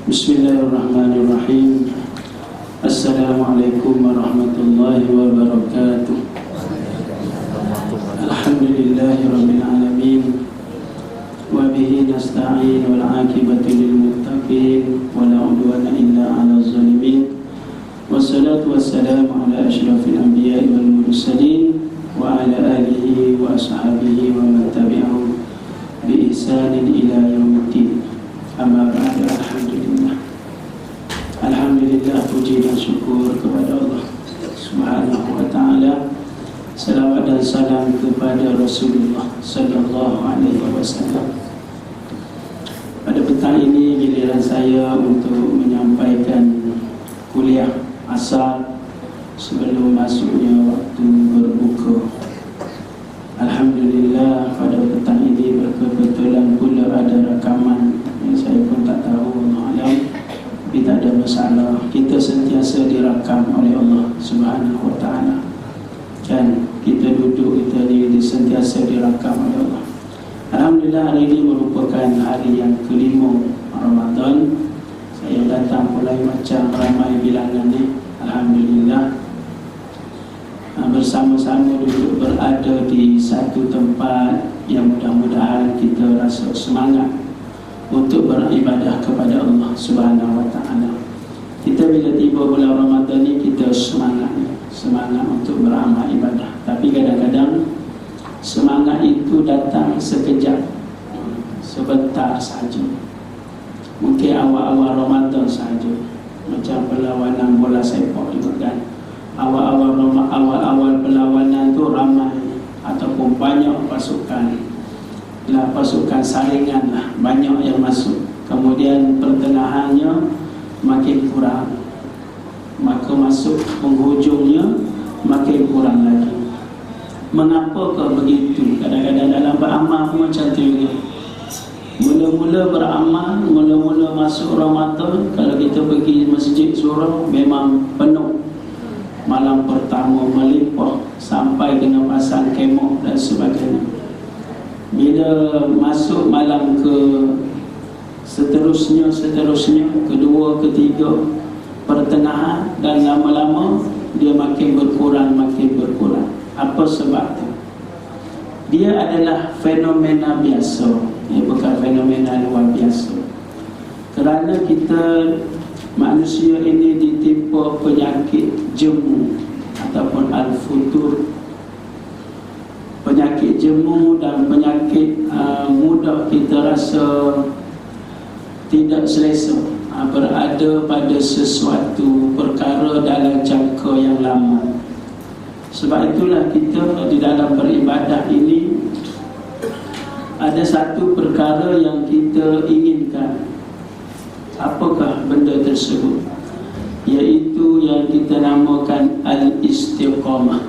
Bismillahirrahmanirrahim. Assalamualaikum warahmatullahi wabarakatuh. Alhamdulillahirabbil alamin. Wa bihi nasta'in wal 'aqibatu lil muttaqin wa la 'udwana illa 'alal zalimin. Wassalatu wassalamu ala asyrafil anbiya'i wal mursalin wa ala alihi wa ashabihi wa man tabi'ahum bi ihsanin ila yaumiddin. Amma ba'du. Alhamdulillah, puji dan syukur kepada Allah Subhanahu wa ta'ala. Salawat dan salam kepada Rasulullah sallallahu alaihi wasallam. Pada petang ini giliran saya untuk menyampaikan kuliah asar sebelum masuknya waktu berbuka. Alhamdulillah, pada petang ini berkebetulan pula ada rakaman yang saya pun tak tahu, Allah, tapi tak ada masalah. Kita sentiasa dirakam oleh Allah Subhanahu wa ta'ala. Dan kita duduk, kita ni sentiasa dirakam oleh Allah. Alhamdulillah, hari ini merupakan hari yang kelima Ramadan. Saya datang mulai macam ramai bilangan ni. Alhamdulillah, bersama-sama duduk berada di satu tempat yang mudah-mudahan kita rasa semangat untuk beribadah kepada Allah Subhanahu wa ta'ala. Kita bila tiba bulan Ramadan ni, kita semangat untuk beramal ibadah. Tapi kadang-kadang semangat itu datang sekejap, sebentar saja. Mungkin awal-awal Ramadan saja, macam perlawanan bola sepak juga kan. Awal-awal perlawanan tu ramai ataupun banyak pasukan saringan lah, banyak yang masuk. Kemudian pertengahannya makin kurang, maka masuk penghujungnya makin kurang lagi. Mengapakah begitu? Kadang-kadang dalam beramal pun macam tu juga. Mula-mula beramal, mula-mula masuk Ramadan, kalau kita pergi masjid surau memang penuh. Malam pertama melimpah sampai kena pasang kemah dan sebagainya. Bila masuk malam ke seterusnya, kedua, ketiga, pertengahan, dan lama-lama dia makin berkurang. Apa sebab itu? Dia adalah fenomena biasa, bukan fenomena luar biasa. Kerana kita manusia ini ditimpa penyakit jemu ataupun al-futur. Penyakit jemu dan penyakit mudah kita rasa tidak selesa, berada pada sesuatu perkara dalam jangka yang lama. Sebab itulah kita di dalam beribadah ini ada satu perkara yang kita inginkan. Apakah benda tersebut? Iaitu yang kita namakan al-istiqamah.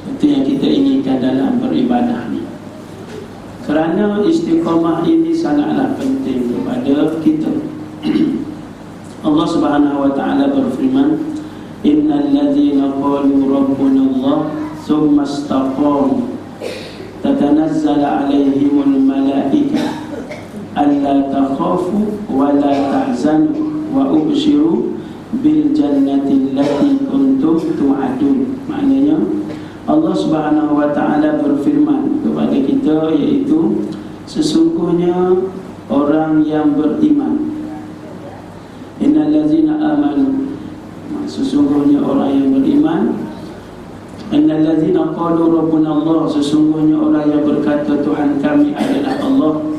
Itu yang kita inginkan dalam beribadah ni. Kerana istiqamah ini sangatlah penting kepada kita. Allah Subhanahu wa ta'ala berfirman, innal ladzina qalu rabbuna Allah thumma istaqamu tatanazzalu alaihimul malaikah alla takhafu wa la tahzanu wa ubshiru bil jannati allati kuntum tu'adun. Maknanya Allah Subhanahu wa ta'ala berfirman kepada kita, iaitu sesungguhnya orang yang beriman, innal ladzina amanu, sesungguhnya orang yang beriman, innal ladzina qalu rabbuna Allah, sesungguhnya orang yang berkata Tuhan kami adalah Allah,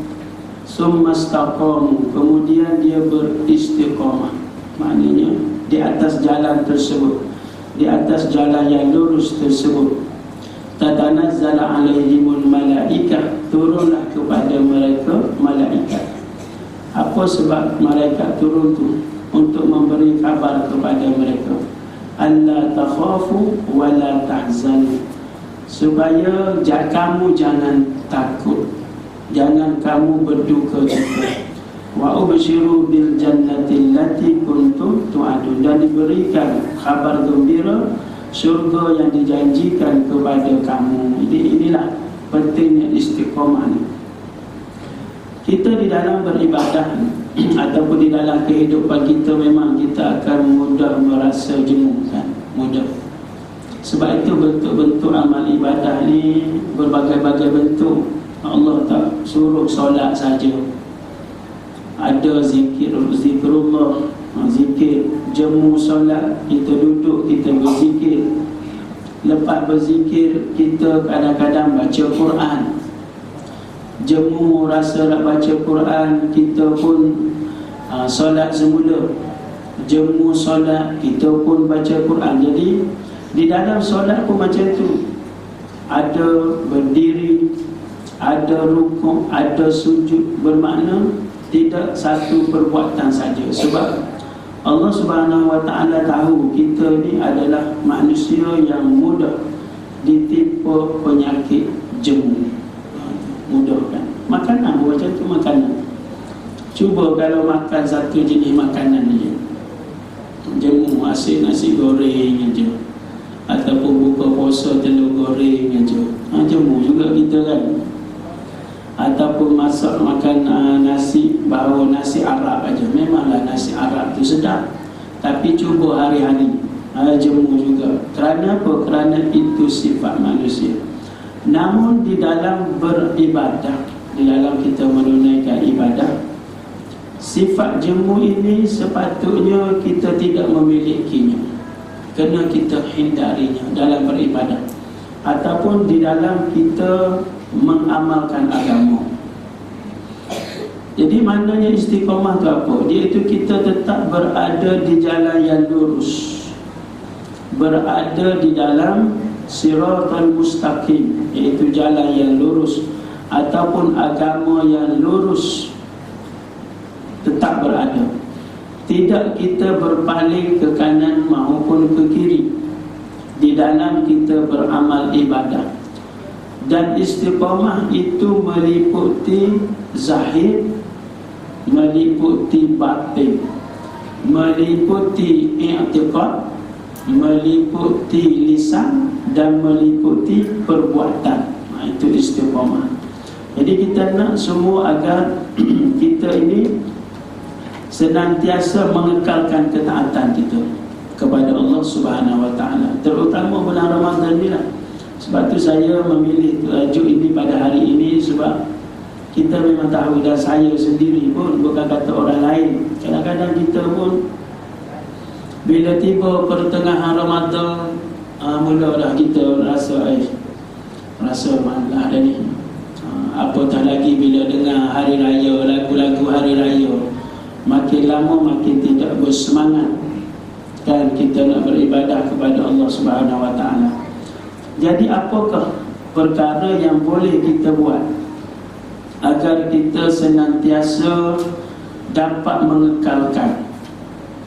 summa istaqamu, kemudian dia beristiqamah. Maknanya di atas jalan tersebut, di atas jalan yang lurus tersebut. Tatanazzalu alaihimul malaikah, turunlah kepada mereka malaikat. Apa sebab malaikat turun tu? Untuk memberi kabar kepada mereka, alla takhafu wa la tahzanu, supaya kamu jangan takut, jangan kamu berduka cita. Wa ubshiru bil jannati allati kuntum tu'adun, dan diberikan kabar gembira syurga yang dijanjikan kepada kamu. Jadi inilah pentingnya istiqamah ni. Kita di dalam beribadah ataupun di dalam kehidupan kita memang kita akan mudah merasa jemu kan, mudah. Sebab itu bentuk-bentuk amal ibadah ni berbagai-bagai bentuk. Allah tak suruh solat saja, ada zikrullah, zikir. Jemu solat, kita duduk, kita berzikir. Lepas berzikir, kita kadang-kadang baca Quran. Jemu rasa nak baca Quran, kita pun solat semula. Jemu solat, kita pun baca Quran. Jadi di dalam solat pun macam tu, ada berdiri, ada rukuk, ada sujud. Bermakna tidak satu perbuatan saja. Sebab Allah Subhanahu Wa Taala tahu kita ni adalah manusia yang mudah ditimpa penyakit jemu. Mudah kan? Makanan macam tu, makanan. Cuba kalau makan satu jenis makanan ni, jemu, asyik nasi goreng aja, ataupun buka puasa telur goreng aja, jemu juga kita kan. Ataupun masak makan nasi, baru nasi Arab aja, memanglah nasi Arab tu sedap. Tapi cuba hari-hari jemu juga. Kerana apa? Kerana itu sifat manusia. Namun di dalam beribadah, di dalam kita menunaikan ibadah, sifat jemu ini sepatutnya kita tidak memilikinya, kena kita hindarinya dalam beribadah ataupun di dalam kita mengamalkan agama. Jadi maknanya istiqamah itu apa? Iaitu kita tetap berada di jalan yang lurus, berada di dalam siratal mustaqim, iaitu jalan yang lurus ataupun agama yang lurus, tetap berada. Tidak kita berpaling ke kanan maupun ke kiri di dalam kita beramal ibadah. Dan istiqamah itu meliputi zahir, meliputi batin, meliputi i'tiqad, meliputi lisan, dan meliputi perbuatan. Itu istiqamah. Jadi kita nak semua agar kita ini senantiasa mengekalkan ketaatan kita kepada Allah Subhanahu Wa Taala, terutama bulan Ramadan ni lah. Sebab tu saya memilih tajuk ini pada hari ini, sebab kita memang tahu, dan saya sendiri pun, bukan kata orang lain, kadang-kadang kita pun bila tiba pertengahan Ramadan, mulalah kita rasa malah dah ni. Apatah lagi bila dengar hari raya, lagu-lagu hari raya, makin lama makin tidak bersemangat kan kita nak beribadah kepada Allah Subhanahu Wa Taala. Jadi apakah perkara yang boleh kita buat agar kita senantiasa dapat mengekalkan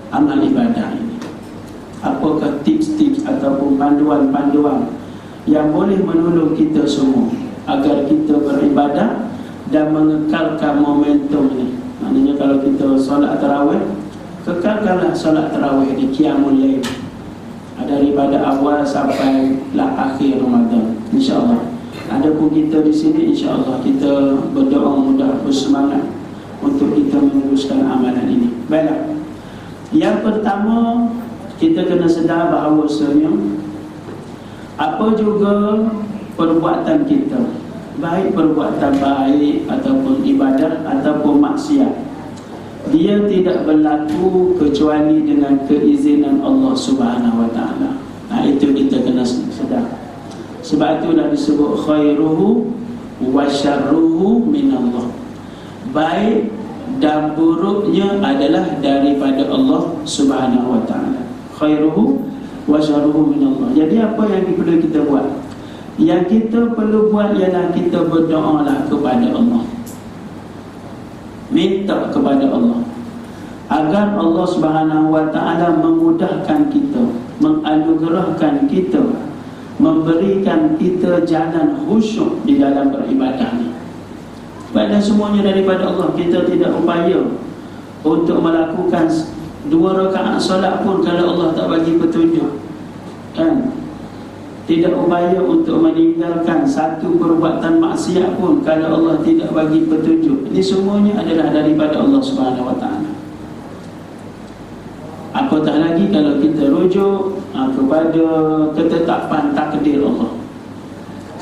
amal ibadah ini? Apakah tips-tips ataupun panduan-panduan yang boleh menolong kita semua agar kita beribadah dan mengekalkan momentum ini? Maknanya kalau kita solat tarawih, kekalkanlah solat tarawih di qiyamul lail daripada awal sampai akhir Ramadan, insya-Allah. Adapun kita di sini, insya-Allah kita berdoa mudah bersemangat untuk kita meneruskan amalan ini. Baiklah. Yang pertama, kita kena sedar bahawasanya apa juga perbuatan kita, baik perbuatan baik ataupun ibadah ataupun maksiat, dia tidak berlaku kecuali dengan keizinan Allah Subhanahu Wa Taala. Itu kita kena sedar. Sebab itu dah disebut khairuhu wa syarruhu minallah. Baik dan buruknya adalah daripada Allah Subhanahu Wa Taala. Khairuhu wa syarruhu minallah. Jadi apa yang perlu kita buat? Yang kita perlu buat ialah kita berdoalah kepada Allah, minta kepada Allah agar Allah Subhanahu Wa Taala memudahkan kita, menganugerahkan kita, memberikan kita jalan khusyuk di dalam beribadah ni. Pada semuanya daripada Allah. Kita tidak upaya untuk melakukan 2 rakaat solat pun kalau Allah tak bagi petunjuk, kan? tidak upaya untuk meninggalkan satu perbuatan maksiat pun kalau Allah tidak bagi petunjuk. Ini semuanya adalah daripada Allah Subhanahu Wa Taala. Apatah lagi kalau kita rujuk kepada ketetapan takdir Allah.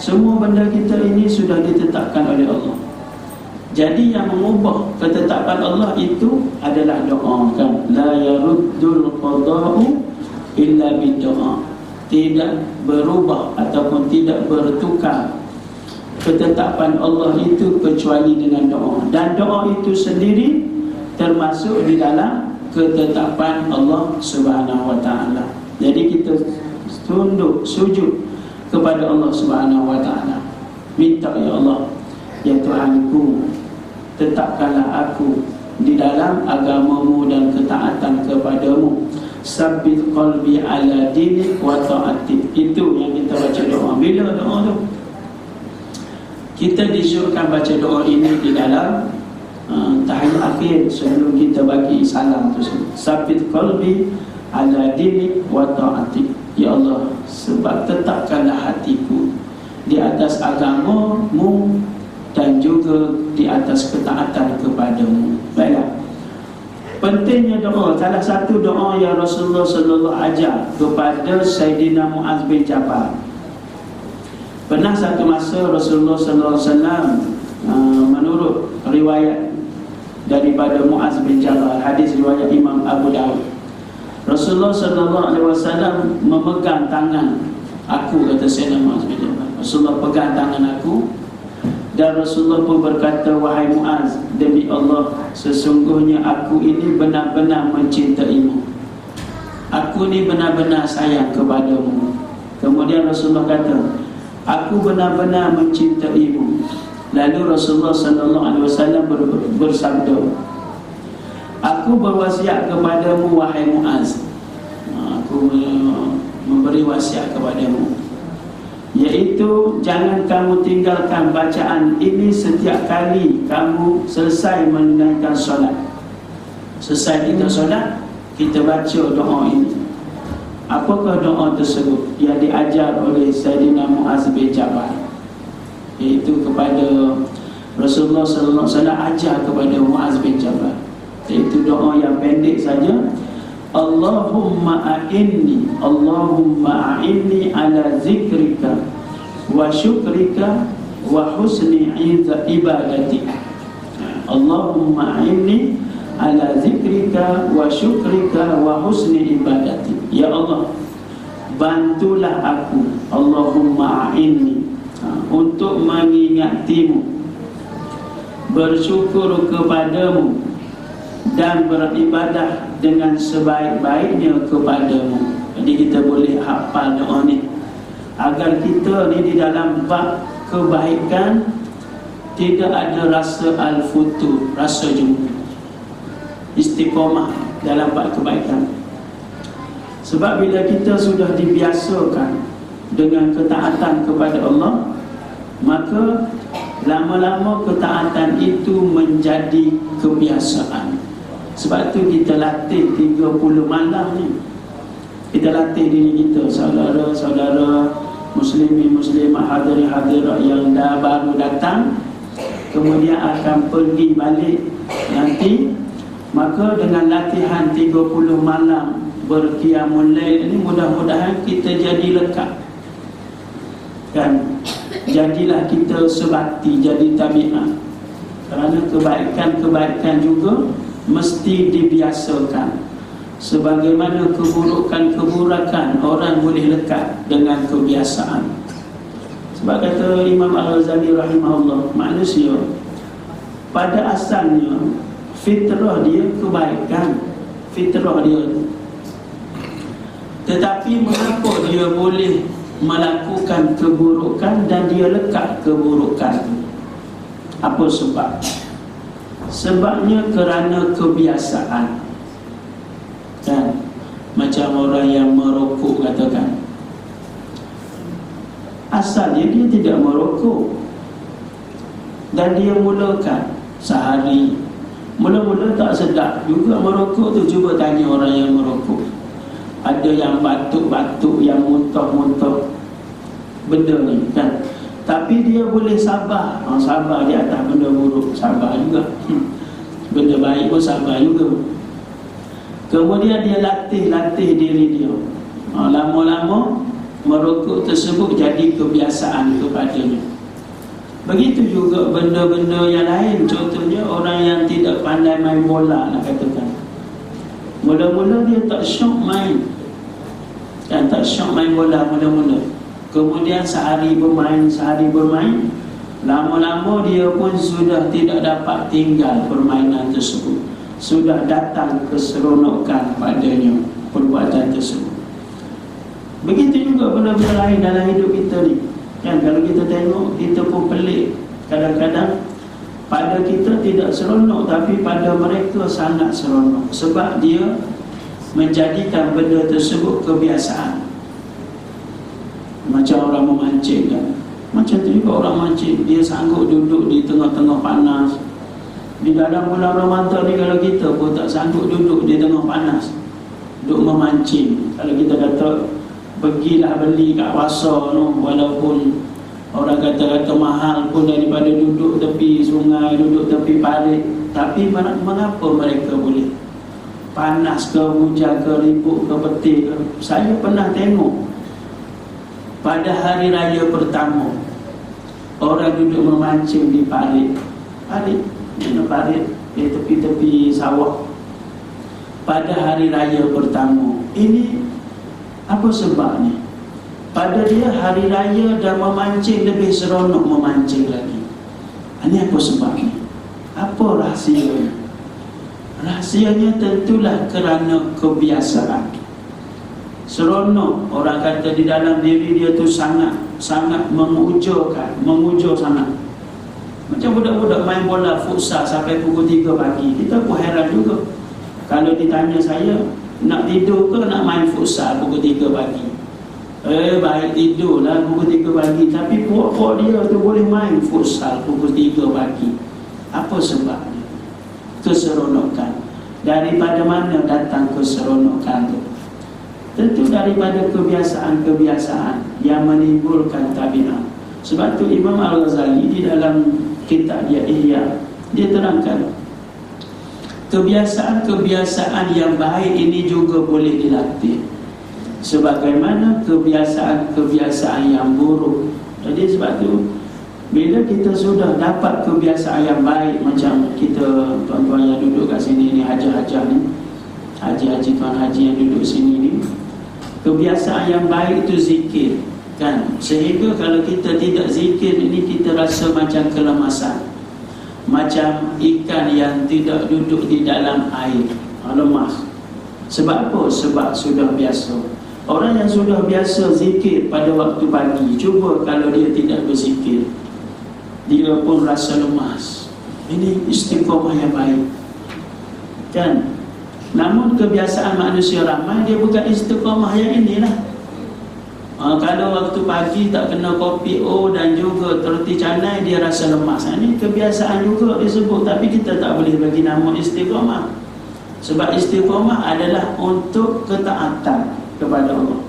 Semua benda kita ini sudah ditetapkan oleh Allah. Jadi yang mengubah ketetapan Allah itu adalah doa, kan? La yaruddul qada'u illa bidoa. Tidak berubah ataupun tidak bertukar ketetapan Allah itu kecuali dengan doa. Dan doa itu sendiri termasuk di dalam ketetapan Allah Subhanahu Wa Taala. Jadi kita tunduk sujud kepada Allah Subhanahu Wa Taala. Minta, ya Allah, ya Tuhanku, tetapkanlah aku di dalam agamamu dan ketaatan kepadamu. Sabbit qalbi ala dinik wa ta'atik. Itu yang kita baca doa. Bila doa tu? Kita disuruhkan baca doa ini di dalam tahiyat akhir sebelum kita bagi salam tu. Sabbit qalbi ala dinik wa ta'atik. Ya Allah, sebab tetapkanlah hatiku di atas agamamu dan juga di atas ketaatan kepadamu. Baiklah. Pentingnya doa. Salah satu doa yang Rasulullah sallallahu ajar kepada Sayyidina Muaz bin Jabal. Pernah satu masa Rasulullah sallallahu alaihi wasallam menurut riwayat daripada Muaz bin Jabal, hadis riwayat Imam Abu Daud, Rasulullah sallallahu alaihi wasallam memegang tangan aku, kata Sayyidina Muaz bin Jabal. Rasulullah pegang tangan aku dan Rasulullah pun berkata, wahai Muaz, demi Allah, sesungguhnya aku ini benar-benar mencintaimu. Aku ni benar-benar sayang kepadamu. Kemudian Rasulullah kata, aku benar-benar mencintaimu. Lalu Rasulullah sallallahu alaihi wasallam bersabda, aku berwasiat kepadamu wahai Muaz. Aku memberi wasiat kepadamu, iaitu jangan kamu tinggalkan bacaan ini setiap kali kamu selesai menunaikan solat. Selesai kita solat, kita baca doa ini. Apakah doa tersebut yang diajar oleh Sayyidina Muaz bin Jabal? Iaitu kepada Rasulullah sallallahu alaihi wasallam ajar kepada Muaz bin Jabal. Iaitu doa yang pendek saja. Allahumma a'inni ala zikrika wa syukrika wa husni ibadatika. Allahumma a'inni ala zikrika wa syukrika wa husni ibadatika. Ya Allah, bantulah aku, Allahumma a'inni, untuk mengingatimu, bersyukur kepadamu, dan beribadah dengan sebaik-baiknya kepadamu. Jadi kita boleh hafal doa ni agar kita ni di dalam bab kebaikan tidak ada rasa al-futur, rasa jumpa, istiqamah dalam bab kebaikan. Sebab bila kita sudah dibiasakan dengan ketaatan kepada Allah, maka lama-lama ketaatan itu menjadi kebiasaan. Sebab tu kita latih 30 malam ni. Kita latih diri kita, saudara-saudara muslimin muslimah, hadirin-hadirat yang dah baru datang, kemudian akan pergi balik nanti. Maka dengan latihan 30 malam berqiyamul lail ini, mudah-mudahan kita jadi lekat, kan? Jadilah kita sebati, jadi tabiat. Kerana kebaikan-kebaikan juga mesti dibiasakan. Sebagaimana keburukan-keburukan orang boleh lekat dengan kebiasaan. Sebab kata Imam Al-Ghazali rahimahullah, manusia pada asalnya fitrah dia kebaikan, fitrah dia. Tetapi mengapa dia boleh melakukan keburukan dan dia lekat keburukan? Apa sebab? Sebabnya kerana kebiasaan, kan? Macam orang yang merokok, katakan, asalnya dia tidak merokok dan dia mulakan sehari, mula-mula tak sedap juga merokok tu. Cuba tanya orang yang merokok, ada yang batuk-batuk, yang muntah-muntah, benda ni kan. Tapi dia boleh sabar. Sabar di atas benda buruk, sabar juga. Benda baik pun sabar juga. Kemudian dia latih diri dia. Lama-lama merokok tersebut jadi kebiasaan kepadanya. Begitu juga benda-benda yang lain. Contohnya orang yang tidak pandai main bola, nak katakan. Mula-mula dia tak syok main, dan tak syok main bola mula-mula. Kemudian sehari bermain, lama-lama dia pun sudah tidak dapat tinggal permainan tersebut. Sudah datang keseronokan padanya perbuatan tersebut. Begitu juga benda-benda lain dalam hidup kita ni kan. Kalau kita tengok, kita pun pelik. Kadang-kadang pada kita tidak seronok, tapi pada mereka sangat seronok. Sebab dia menjadikan benda tersebut kebiasaan. Macam orang memancing kan. Macam tu juga orang mancing. Dia sanggup duduk di tengah-tengah panas. Di dalam bulan Ramadan ni kalau kita pun tak sanggup duduk di tengah panas, duduk memancing. Kalau kita kata pergilah beli kat pasar no, walaupun orang kata mahal pun daripada duduk tepi sungai, duduk tepi parit. Tapi mengapa mereka boleh? Panas ke, hujan ke, ribut ke, petir ke. Saya pernah tengok pada hari raya pertama, orang duduk memancing di parit. Parit di tepi-tepi sawah pada hari raya pertama. Ini apa sebabnya? Pada dia hari raya dan memancing lebih seronok memancing lagi. Ini apa sebabnya? Apa rahsianya? Rahsianya tentulah kerana kebiasaan. Seronok, orang kata di dalam diri dia tu sangat mengujur sangat. Macam budak-budak main bola futsal sampai pukul 3 pagi. Kita pun heran juga. Kalau ditanya saya, nak tidur ke nak main futsal pukul 3 pagi? Baik tidurlah pukul 3 pagi. Tapi puak-puak dia tu boleh main futsal pukul 3 pagi. Apa sebabnya? Keseronokan. Daripada mana datang keseronokan tu? Tentu daripada kebiasaan-kebiasaan yang menimbulkan tabiat. Sebab tu Imam Al-Ghazali di dalam kitab dia Ihya, dia terangkan kebiasaan-kebiasaan yang baik ini juga boleh dilatih, sebagaimana kebiasaan-kebiasaan yang buruk. Jadi sebab tu bila kita sudah dapat kebiasaan yang baik, macam kita tuan-tuan yang duduk kat sini ni, haji-haji ni, haji-haji tuan haji yang duduk sini ni, kebiasaan yang baik itu zikir kan. Sehingga kalau kita tidak zikir ini, kita rasa macam kelemasan, macam ikan yang tidak duduk di dalam air, lemas. Sebab apa? Sebab sudah biasa. Orang yang sudah biasa zikir pada waktu pagi, cuba kalau dia tidak berzikir, dia pun rasa lemas. Ini istiqamah yang baik kan. Namun kebiasaan manusia ramai, dia bukan istiqamah yang inilah. Kalau waktu pagi tak kena kopi dan juga roti canai, dia rasa lemas. Ini kebiasaan juga disebut, tapi kita tak boleh bagi nama istiqamah. Sebab istiqamah adalah untuk ketaatan kepada Allah,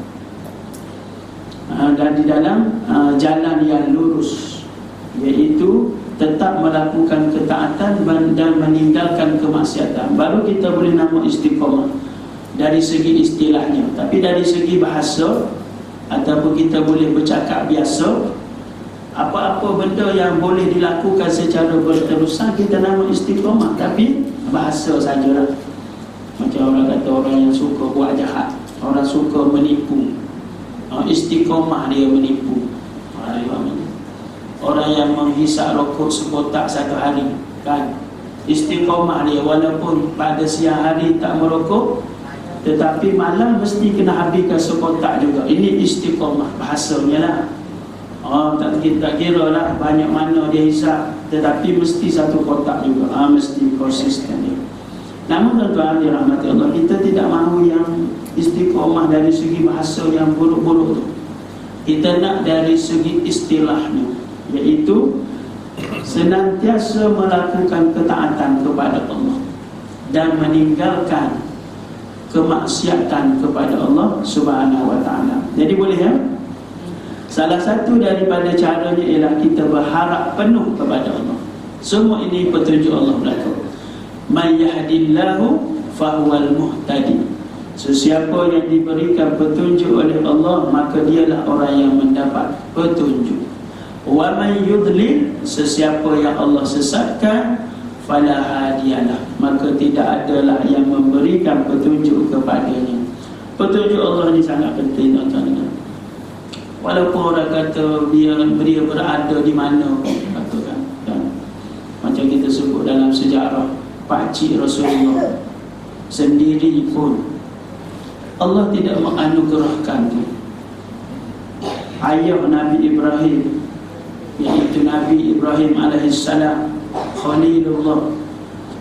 dan di dalam jalan yang lurus, iaitu tetap melakukan ketaatan dan meninggalkan kemaksiatan. Baru kita boleh nama istiqamah dari segi istilahnya. Tapi dari segi bahasa, ataupun kita boleh bercakap biasa, apa-apa benda yang boleh dilakukan secara berterusan, kita nama istiqamah. Tapi bahasa sajalah. Macam orang kata orang yang suka buat jahat, orang suka menipu, istiqamah dia menipu. Orang yang menghisap rokok sekotak satu hari kan, istiqamah dia, walaupun pada siang hari tak merokok, tetapi malam mesti kena habiskan sekotak juga. Ini istiqamah bahasanya lah. Tak kira lah banyak mana dia hisap, tetapi mesti satu kotak juga. Mesti konsisten dia. Namun tuan-tuan dirahmati Allah, kita tidak mahu yang istiqamah dari segi bahasa yang buruk-buruk tu. Kita nak dari segi istilahnya, iaitu senantiasa melakukan ketaatan kepada Allah dan meninggalkan kemaksiatan kepada Allah Subhanahu wa ta'ala. Jadi boleh ya? Salah satu daripada caranya ialah kita berharap penuh kepada Allah. Semua ini petunjuk Allah berlaku. Man yahdillahu fahuwal muhtadi. Sesiapa yang diberikan petunjuk oleh Allah, maka dialah orang yang mendapat petunjuk. Wa man yudlil, sesiapa yang Allah sesatkan, fala hadiyalah, maka tidak adalah yang memberikan petunjuk kepadanya. Petunjuk Allah ni sangat penting, tuan-tuan. Walaupun orang kata dia berada di mana pun, katakan, kan? Macam kita sebut dalam sejarah pakcik Rasulullah sendiri pun Allah tidak menganugerahkan dia. Ayah Nabi Ibrahim, iaitu Nabi Ibrahim alaihissalam, Khalilullah,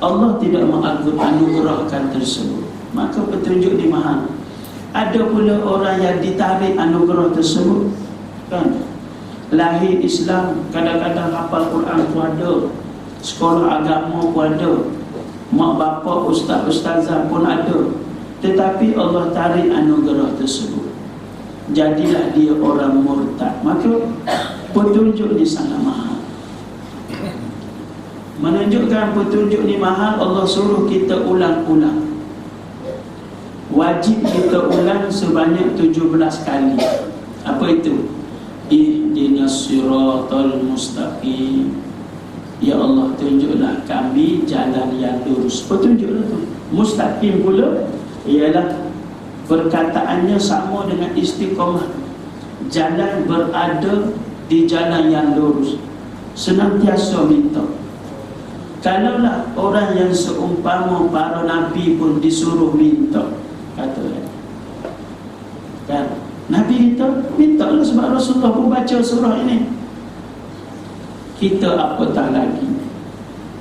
Allah tidak menganugerahkan tersebut. Maka petunjuk di mahal. Ada pula orang yang ditarik anugerah tersebut, kan? Lahir Islam, kadang-kadang hafal Quran pun ada, sekolah agama pun ada, mak bapa ustaz-ustazah pun ada, tetapi Allah tarik anugerah tersebut, jadilah dia orang murtad. Maka petunjuk ni sangat mahal. Menunjukkan petunjuk ni mahal, Allah suruh kita ulang-ulang. Wajib kita ulang sebanyak 17 kali. Apa itu? Ihdinas siratal mustaqim. Ya Allah, tunjuklah kami jalan yang lurus. Petunjuklah tu. Mustaqim pula ialah perkataannya sama dengan istiqamah. Jalan berada di jalan yang lurus. Senantiasa minta. Kalaulah orang yang seumpama para nabi pun disuruh minta, kata kan, Nabi kita mintalah, sebab Rasulullah pun baca surah ini. Kita apatah lagi,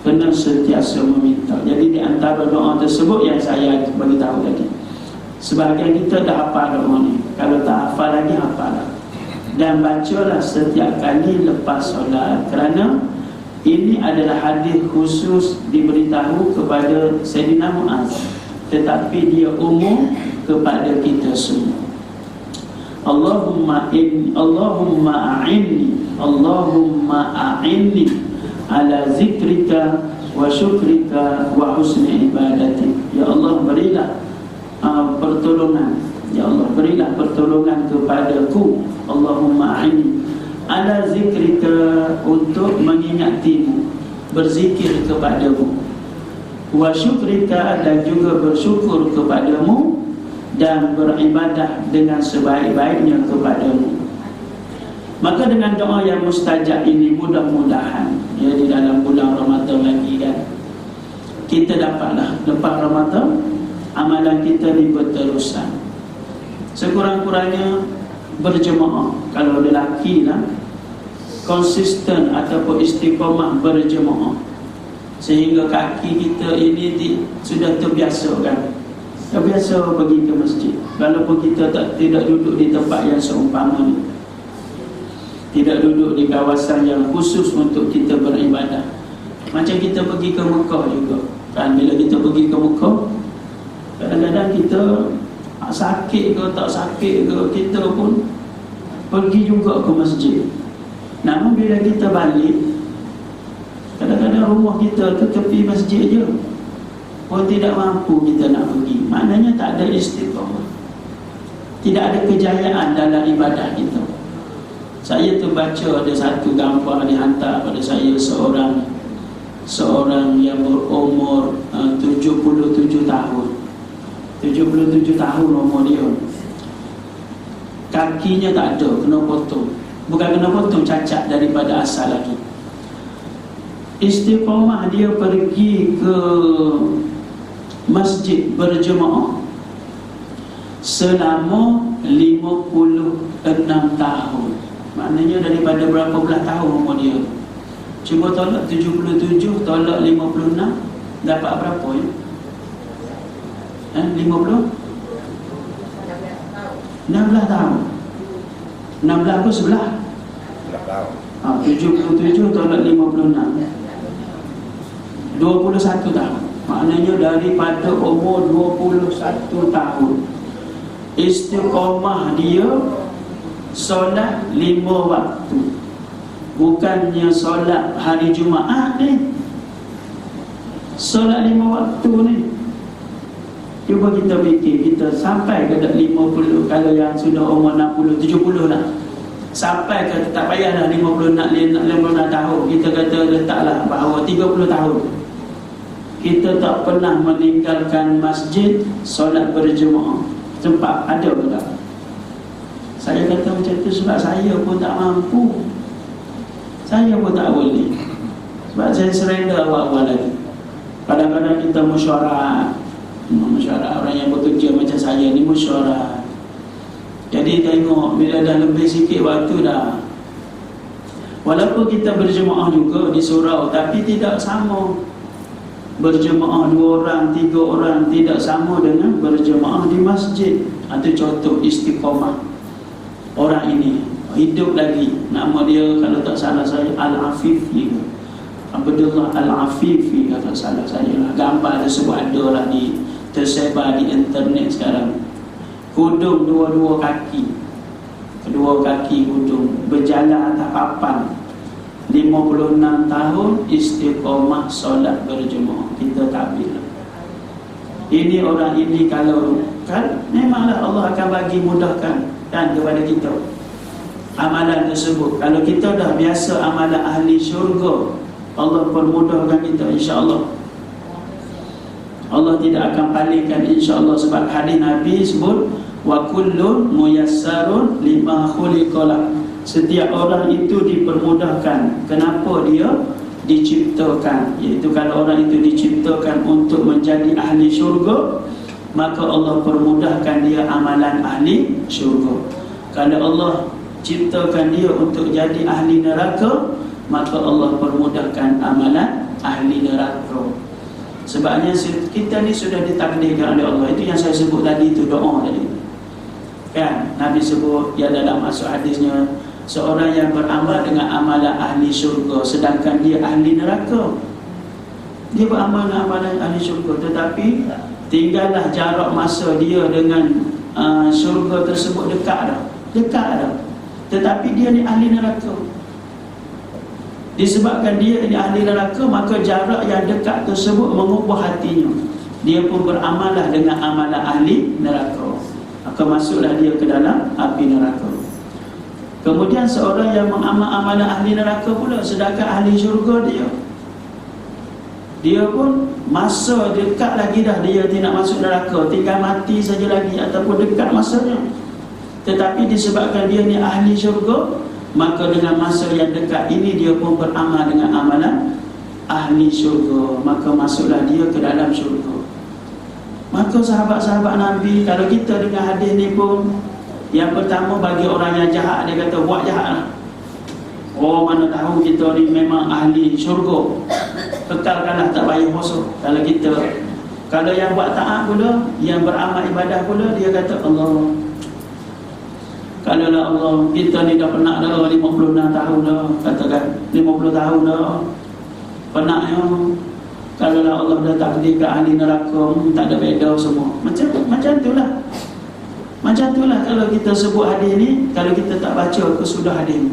kena sentiasa meminta. Jadi di antara doa tersebut yang saya beritahu tadi, sebahagian kita dah hafal doa ni. Kalau tak hafal lagi, hafal. Dan bacalah setiap kali lepas solat, kerana ini adalah hadis khusus diberitahu kepada Sayyidina Muaz, tetapi dia umum kepada kita semua. Allahumma a'inni ala zikrika wa syukrika wa husni ibadatik. Ya Allah, berilah pertolongan. Ya Allah, berilah pertolongan kepadaku. Allahumma a'inni ala zikrika, untuk mengingatimu, berzikir kepadamu, wa syukrika, dan juga bersyukur kepadamu, dan beribadah dengan sebaik-baiknya kepadamu. Maka dengan doa yang mustajab ini, mudah-mudahan ya, di dalam bulan Ramadan lagi kan, kita dapatlah lepas Ramadan amalan kita ni berterusan. Sekurang-kurangnya berjemaah, kalau lelaki lah, konsisten ataupun istiqamah berjemaah, sehingga kaki kita ini sudah terbiasa kan, terbiasa pergi ke masjid. Walaupun kita tidak duduk di tempat yang seumpama ni, tidak duduk di kawasan yang khusus untuk kita beribadah. Macam kita pergi ke Mekah juga kan, bila kita pergi ke Mekah, kadang-kadang kita sakit ke tak sakit ke, kita pun pergi juga ke masjid. Namun bila kita balik, kadang-kadang rumah kita ke tepi masjid je pun tidak mampu kita nak pergi. Maknanya tak ada istiqamah, tidak ada kejayaan dalam ibadah kita. Saya terbaca ada satu gambar dihantar pada saya, seorang yang berumur 77 tahun. 77 tahun umur dia. Kakinya tak ada, kena potong. Bukan kena potong, cacat daripada asal lagi. Istiqamah dia pergi ke masjid berjemaah selama 56 tahun. Maknanya daripada berapa belas tahun umur dia. Cuba tolak 77 tolak 56, dapat berapa ya? 50? 16 tahun. 16 ke 11? 77 tolak 56, 21 tahun. Maknanya daripada umur 21 tahun istiqamah dia solat 5 waktu. Bukannya solat hari Jumaat ni, solat 5 waktu ni. Cuba kita fikir, kita sampai ke 50, kalau yang sudah umur 60, 70 lah, sampai ke tak payah dah 50 nak 50 tahun, kita kata letaklah bahawa 30 tahun kita tak pernah meninggalkan masjid solat berjemaah. Sempat ada ke tak? Saya kata macam tu sebab saya pun tak mampu, saya pun tak boleh. Sebab saya surrender awal-awal lagi. Kadang-kadang kita mesyuarat, orang yang bekerja macam saya ni mesyuarat. Jadi tengok bila dah lebih sikit waktu dah, walaupun kita berjemaah juga di surau, tapi tidak sama. Berjemaah 2 orang, 3 orang tidak sama dengan berjemaah di masjid. Itu contoh istiqamah. Orang ini hidup lagi, nama dia kalau tak salah saya Al-Afifi, Abdullah Al-Afifi kalau tak salah saya lah. Gambar tersebut ada lah tersebar di internet sekarang. Kudung dua-dua kaki, kedua kaki kudung, berjalan atas papan, 56 tahun istiqamah solat berjemaah. Kita takbir. Ini orang ini kalau kan memanglah Allah akan bagi mudahkan dan kepada kita amalan tersebut. Kalau kita dah biasa amalan ahli syurga, Allah permudahkan kita, insya-Allah. Allah tidak akan palingkan, insya-Allah, sebab hadis Nabi sebut wa kullun muyassarun lima khuliqalah. Setiap orang itu dipermudahkan. Kenapa dia diciptakan? Iaitu kalau orang itu diciptakan untuk menjadi ahli syurga, maka Allah permudahkan dia amalan ahli syurga. Kalau Allah ciptakan dia untuk jadi ahli neraka, maka Allah permudahkan amalan ahli neraka. Sebabnya kita ni sudah ditakdirkan oleh Allah. Itu yang saya sebut tadi, itu doa tadi. Kan Nabi sebut ya dalam masuk hadisnya, seorang yang beramal dengan amalan ahli syurga sedangkan dia ahli neraka, dia beramal dengan amalan ahli syurga, tetapi tinggallah jarak masa dia dengan syurga tersebut dekat dah, tetapi dia ni ahli neraka. Disebabkan dia ni ahli neraka, maka jarak yang dekat tersebut mengubah hatinya. Dia pun beramallah dengan amalan ahli neraka, maka masuklah dia ke dalam api neraka. Kemudian seorang yang mengamal amalan ahli neraka pula, sedangkan ahli syurga dia pun masa dekat lagi dah, dia tidak masuk neraka, tinggal mati saja lagi ataupun dekat masanya. Tetapi disebabkan dia ni ahli syurga, maka dengan masa yang dekat ini dia pun beramal dengan amalan ahli syurga, maka masuklah dia ke dalam syurga. Maka sahabat-sahabat Nabi, kalau kita dengan hadis ni pun, yang pertama bagi orang yang jahat, dia kata buat jahat lah. Oh, mana tahu kita ni memang ahli syurga, kekalkanlah, tak payah puasa. Kalau yang buat taat pula, yang beramal ibadah pula, dia kata Allah, kalaulah Allah, kita ni dah penat dah 56 tahun dah, katakan 50 tahun dah penat ya. Kalaulah Allah dah takdir ke ahli neraka, tak ada beza semua. Macam itulah. Macam itulah kalau kita sebut hadis ni, kalau kita tak baca kesudah hadis ni.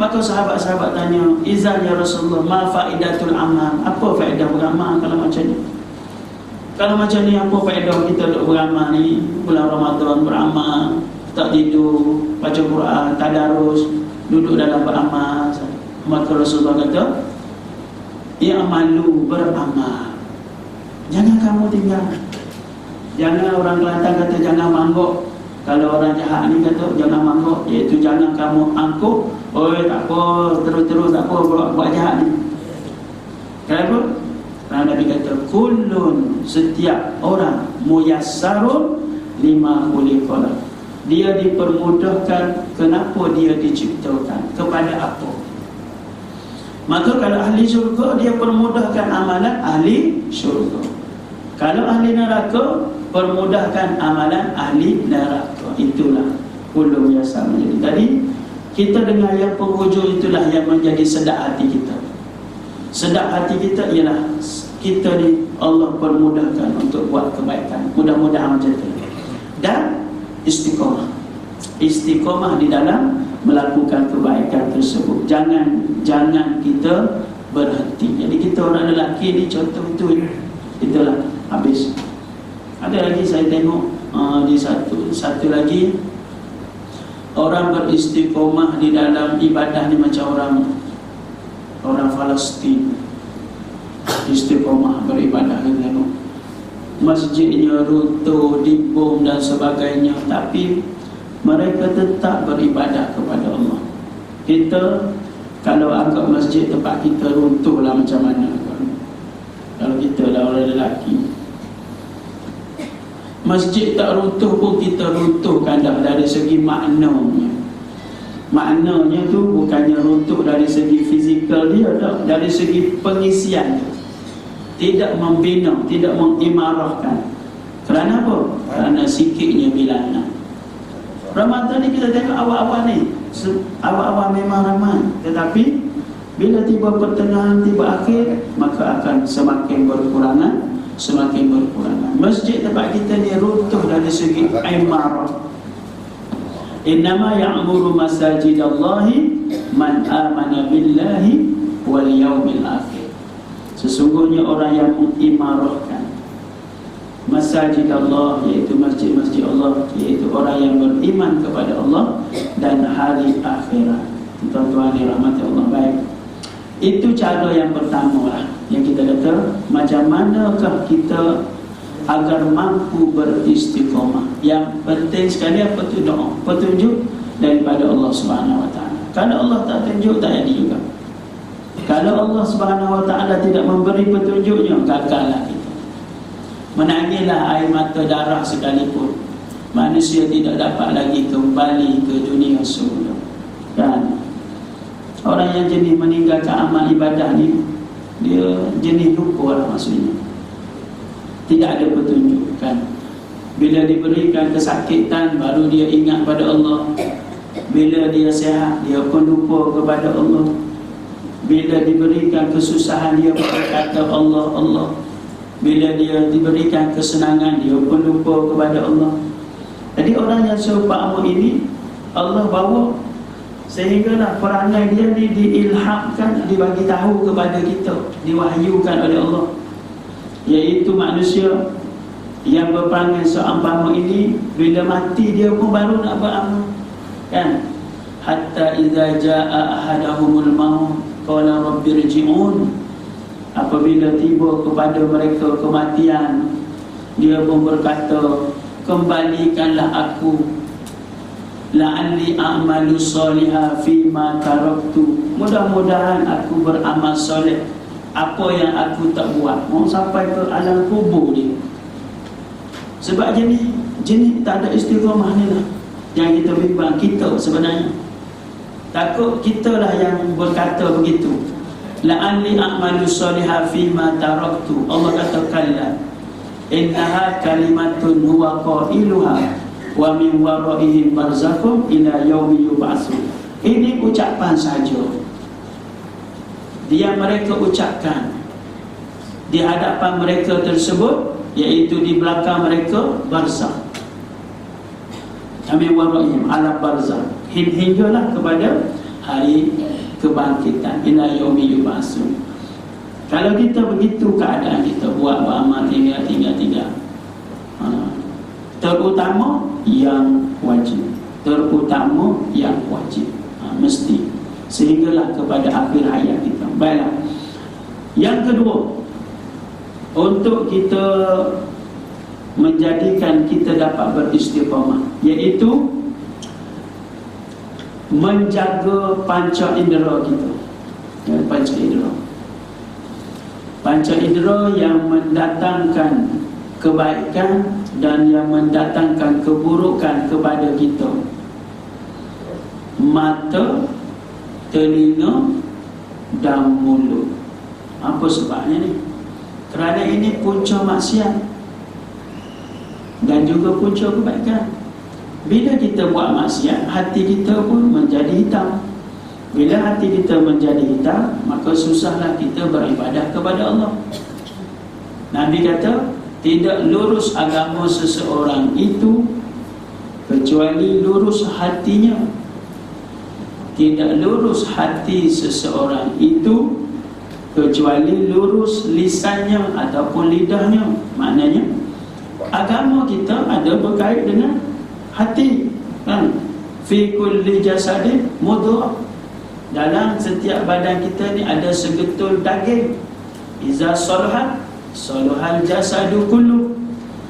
Maka sahabat-sahabat tanya, izan ya Rasulullah, ma faidatul amal? Apa faedah beramal kalau macam ni? Kalau macam ni, apa faedah kita duk beramal ni? Bulan Ramadan beramal, tak tidur, baca Quran, tadarus, duduk dalam beramal. Maka Rasulullah kata, i'malu, beramal. Jangan kamu tinggal. Jangan orang Kelantan kata jangan mangkuk. Kalau orang jahat ni kata jangan mangkuk, iaitu jangan kamu angkuk. Oi, tak apa, terus-terus tak apa buat jahat ni. Kenapa? Kerana Nabi kata kullun, setiap orang, muyassarun lima khuliqalah. Dia dipermudahkan. Kenapa dia diciptakan? Kepada apa? Maka kalau ahli syurga, dia permudahkan amalan ahli syurga. Kalau ahli neraka, permudahkan amalan ahli neraka. Itulah kullu yasar. Jadi tadi kita dengar yang penghujung, itulah yang menjadi sedap hati kita. Sedap hati kita ialah kita ni Allah permudahkan untuk buat kebaikan. Mudah-mudahan macam itu. Dan istiqamah. istiqomah di dalam melakukan kebaikan tersebut. Jangan kita berhenti. Jadi kita orang lelaki ni contoh itu, itulah habis. Ada lagi saya tengok di satu lagi, orang beristiqomah di dalam ibadah ni macam orang Palestin. Istiqomah beribadah, tengok masjidnya runtuh, dibom dan sebagainya, tapi mereka tetap beribadah kepada Allah. Kita kalau anggap masjid tempat kita runtuh lah macam mana kan? Kalau kita lah orang lelaki, masjid tak runtuh pun kita runtuhkan dah dari segi maknanya. Maknanya tu bukannya runtuh dari segi fizikal dia, tak, dari segi pengisian. Tidak membina, tidak mengimarahkan. Kerana apa? Kerana sikitnya bilangan. Ramadan ni kita tengok awal-awal ni, awal-awal memang ramai, tetapi bila tiba pertengahan, tiba akhir, maka akan semakin berkurangan. Masjid tempat kita ni runtuh dari segi imarah. Innama ya'muru masajidallahi man amana billahi wal yaumil akhir. Sesungguhnya orang yang mengimarahkan masjid Allah, iaitu masjid-masjid Allah, iaitu orang yang beriman kepada Allah dan hari akhirat. Tuan-tuan dirahmati Allah. Baik, itu cara yang pertama lah, yang kita kata macam manakah kita agar mampu beristiqomah. Yang penting sekali apa tu? Doa, petunjuk daripada Allah Subhanahu Wa Taala. Kalau Allah tak tunjuk, tak jadi juga. Kalau Allah Subhanahu Wa Taala tidak memberi petunjuknya, gagallah kita. Menangislah air mata darah sekalipun, manusia tidak dapat lagi kembali ke dunia semula. Dan orang yang jenis meninggalkan amal ibadah ni, dia jenis lupa lah maksudnya. Tidak ada petunjuk kan. Bila diberikan kesakitan, baru dia ingat pada Allah. Bila dia sihat, dia pun lupa kepada Allah. Bila diberikan kesusahan, dia berkata Allah, Allah. Bila dia diberikan kesenangan, dia pun lupa kepada Allah. Jadi orang yang seumpama ini, Allah bawa sehinggalah perangai dia ni diilhamkan, dibagi tahu kepada kita, diwahyukan oleh Allah. Iaitu manusia yang berperangai seumpama ini, bila mati dia pun baru nak beramal kan. Hatta idza jaa ahadahumul maut qala rabbirji'un. Apabila tiba kepada mereka kematian, dia pun berkata, kembalikanlah aku, la'alli a'malu salihah fima taraktu. Mudah-mudahan aku beramal soleh apa yang aku tak buat. Mau sampai ke alam kubur dia. Sebab jenis tak ada istiqamah ni lah yang kita bimbang kita sebenarnya. Takut kita lah yang berkata begitu, la'alli a'malu salihah fima taraktu. Allah kata kalla innaha kalimatun huwa qailuha wa min waraihim barzakhum ila yaumi yub'atsun. Ini ucapan saja dia mereka ucapkan di hadapan mereka tersebut, iaitu di belakang mereka barzakh. Min waraihim ala barzakh, hinggalah kepada hari kebangkitan, ila yaumi yub'atsun. Kalau kita begitu keadaan kita, buat beramal tinggal. Terutama yang wajib, mesti, sehinggalah kepada akhir hayat kita. Baiklah. Yang kedua, untuk kita menjadikan kita dapat beristiqamah, iaitu menjaga panca indera kita. Panca indera yang mendatangkan kebaikan dan yang mendatangkan keburukan kepada kita. Mata, telinga dan mulut. Apa sebabnya ni? Kerana ini punca maksiat dan juga punca kebaikan. Bila kita buat maksiat, hati kita pun menjadi hitam. Bila hati kita menjadi hitam, maka susahlah kita beribadah kepada Allah. Nabi kata, tidak lurus agama seseorang itu kecuali lurus hatinya. Tidak lurus hati seseorang itu kecuali lurus lisannya ataupun lidahnya. Maknanya agama kita ada berkait dengan hati, kan? Fi kulli jasadin mudghah. Dalam setiap badan kita ni ada segetul daging. Iza salahat salahal jasadu kullu.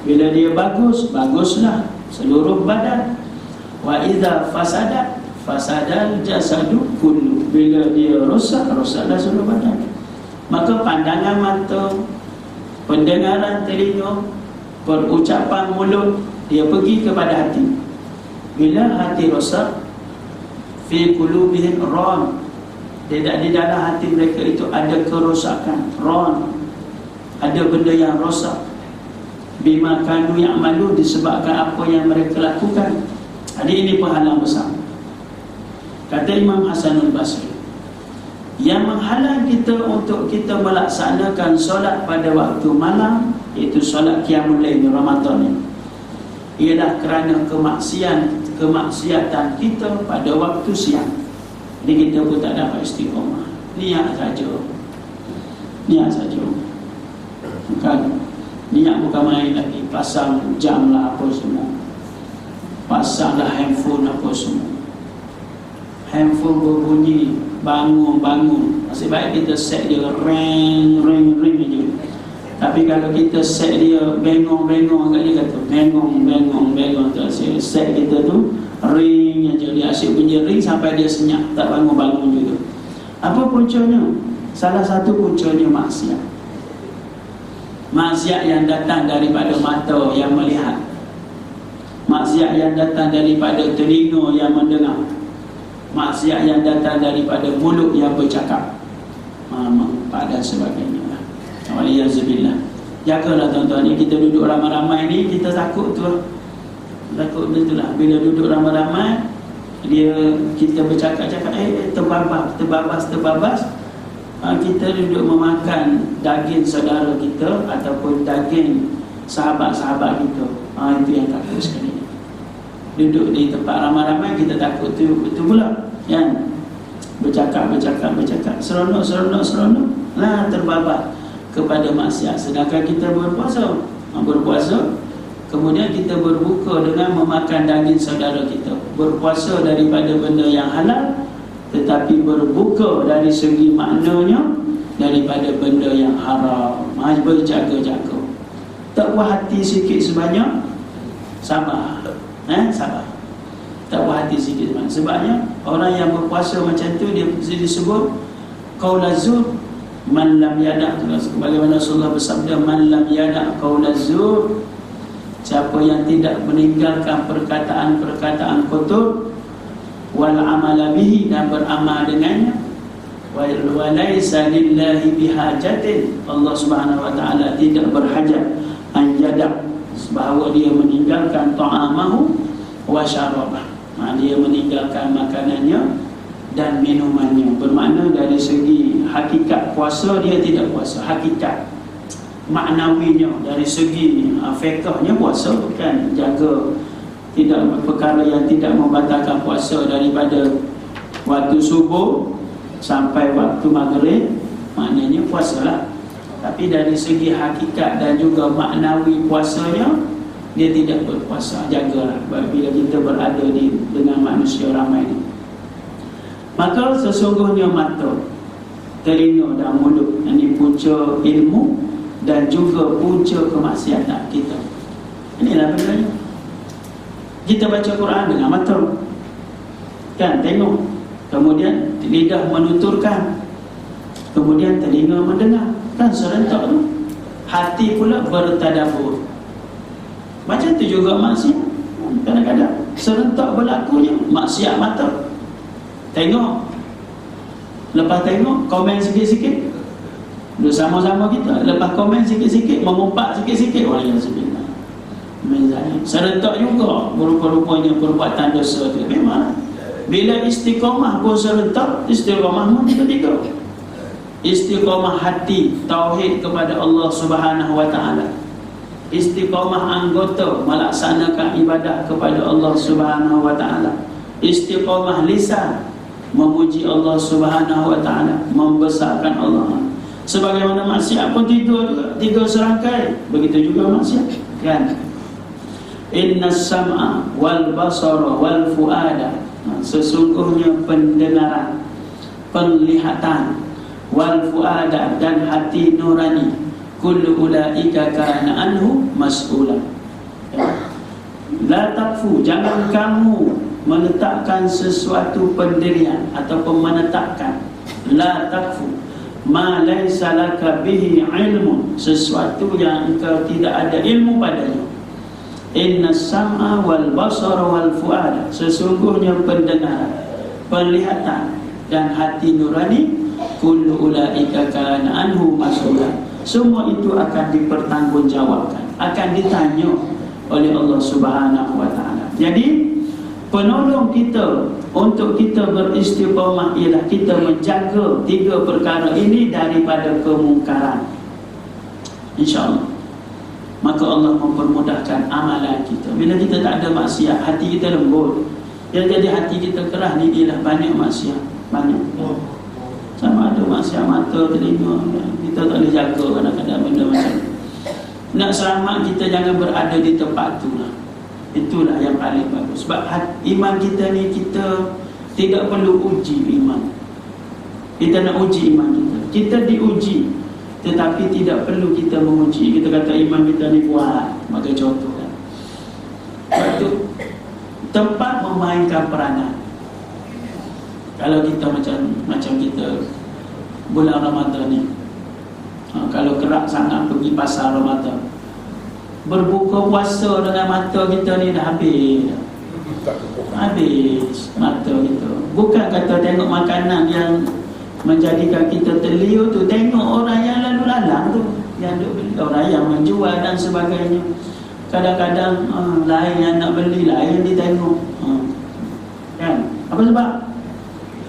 Bila dia bagus, baguslah seluruh badan. Wa iza fasadat fasadal jasadu kullu. Bila dia rosak, rosaklah seluruh badan. Maka pandangan mata, pendengaran telinga, perucapan mulut, dia pergi kepada hati. Bila hati rosak, fi qulubihim ron, di dalam hati mereka itu ada kerosakan, ron, ada benda yang rosak. Bima kanu ya'malu, disebabkan apa yang mereka lakukan. Jadi ini penghalang besar. Kata Imam Hasanul Basri, yang menghalang kita untuk kita melaksanakan solat pada waktu malam, iaitu solat qiyamul lail Ramadan ini, ialah kerana kemaksiatan kita pada waktu siang. Jadi kita pun tak dapat istiqamah. Niat saja. Bukan niat, bukan main lagi. Pasang jam lah apa semua, pasanglah handphone apa semua. Handphone berbunyi, bangun. Nasib baik kita set dia ring je. Tapi kalau kita set dia bengong agak, dia kata bengong tu asyik set kita tu ring aja, dia asyik bunyi ring sampai dia senyap, tak bangun juga. Apa puncanya? Salah satu puncanya maksiat. Maksiat yang datang daripada mata yang melihat, maksiat yang datang daripada telinga yang mendengar, maksiat yang datang daripada mulut yang bercakap, dan sebagainya. Waliyazubillah. Jagalah tuan-tuan ni, kita duduk ramai-ramai ni, kita takut tu. Takut betul lah. Bila duduk ramai-ramai, kita bercakap-cakap, terbabas. Kita duduk memakan daging saudara kita ataupun daging sahabat-sahabat kita. Itu yang takut sekali. Duduk di tempat ramai-ramai, kita takut tu pula, kan? Bercakap, seronok lah, terbabas kepada maksiat. Sedangkan kita berpuasa, kemudian kita berbuka dengan memakan daging saudara kita, berpuasa daripada benda yang halal, tetapi berbuka dari segi maknanya daripada benda yang haram. Berjaga-jaga. Tak puas hati sikit sebanyak, sabar. Tak puas hati sikit sebanyak. Sebabnya orang yang berpuasa macam tu, dia disebut qaulazur. Man lam yada', bagaimana Rasulullah bersabda, man lam yada' qaulazur, siapa yang tidak meninggalkan perkataan-perkataan kotor, wal amala bihi, dan beramal dengannya, wa laisa lillahi bihajatin, Allah Subhanahu wa taala tidak berhajat an yada', bahawa dia meninggalkan ta'amahu wa syarabah, dia meninggalkan makanannya dan minumannya. Bermakna dari segi hakikat puasa dia tidak puasa, hakikat maknawinya, dari segi fiqhnya puasa bukan jaga, tidak perkara yang tidak membatalkan puasa daripada waktu subuh sampai waktu maghrib, maknanya puasalah. Tapi dari segi hakikat dan juga maknawi puasanya, dia tidak berpuasa. Jagalah bila kita berada dengan manusia ramai ni. Maka sesungguhnya mata, telinga dan mulut, ini punca ilmu dan juga punca kemaksiatan kita. Inilah bedanya. Kita baca Quran dengan mata, kan, tengok, kemudian lidah menuturkan, kemudian telinga mendengar, kan, serentak tu. Hati pula bertadabbur. Macam tu juga maksiat. Kadang-kadang serentak berlakunya maksiat mata. Tengok, lepas tengok komen sikit-sikit, duduk sama-sama kita, lepas komen sikit-sikit, mengumpat sikit-sikit, waliyazubillah, serentak juga berupa-rupanya perbuatan dosa tu. Memang bila istiqamah pun serentak, istiqamah pun tiga-tiga. Istiqamah hati, tauhid kepada Allah Subhanahu wa ta'ala, istiqamah anggota melaksanakan ibadah kepada Allah Subhanahu wa taala, istiqamah lisan memuji Allah Subhanahu wa taala, membesarkan Allah. Sebagaimana maksiat pun tiga serangkai, begitu juga maksiat, kan? Innas sam'a wal basara wal fuada, sesungguhnya pendengaran, penglihatan, wal fuada, dan hati nurani, kullu ulaika kana anhu mas'ula. La takfu, jangan kamu meletakkan sesuatu pendirian ataupun menetapkan. La takfu ma laysa laka bihi ilmu, sesuatu yang engkau tidak ada ilmu padanya. Innas sam'a wal basara wal fuada, sesungguhnya pendengaran, penglihatan, dan hati nurani, kullu ulaika kana anhu mas'ula, semua itu akan dipertanggungjawabkan, akan ditanya oleh Allah Subhanahu wa taala. Jadi penolong kita untuk kita beristiqamah ialah kita menjaga tiga perkara ini daripada kemungkaran, insya-Allah. Maka Allah mempermudahkan amalan kita. Bila kita tak ada maksiat, hati kita lembut. Yang jadi hati kita keras ni ialah banyak maksiat, banyak. Sama ada maksiat mata, telinga, kita tak boleh jaga kadang-kadang benda macam ni. Nak selamat, kita jangan berada di tempat tu lah. Itulah yang paling bagus. Sebab iman kita ni, kita tidak perlu uji iman. Kita nak uji iman kita, kita diuji, tetapi tidak perlu kita menguji. Kita kata iman kita ni kuat, maka contoh kan, waktu tempat memainkan peranan. Kalau kita macam kita bulan Ramadan ni, kalau kerak sangat pergi pasar Ramadan, berbuka puasa dengan mata kita ni dah habis. Habis mata kita. Bukan kata tengok makanan yang menjadikan kita terliur tu, tengok orang yang lalu lalang tu, yang duk beli, orang yang menjual dan sebagainya. Kadang-kadang lain yang nak beli, lain ditengok. Kan? Apa sebab?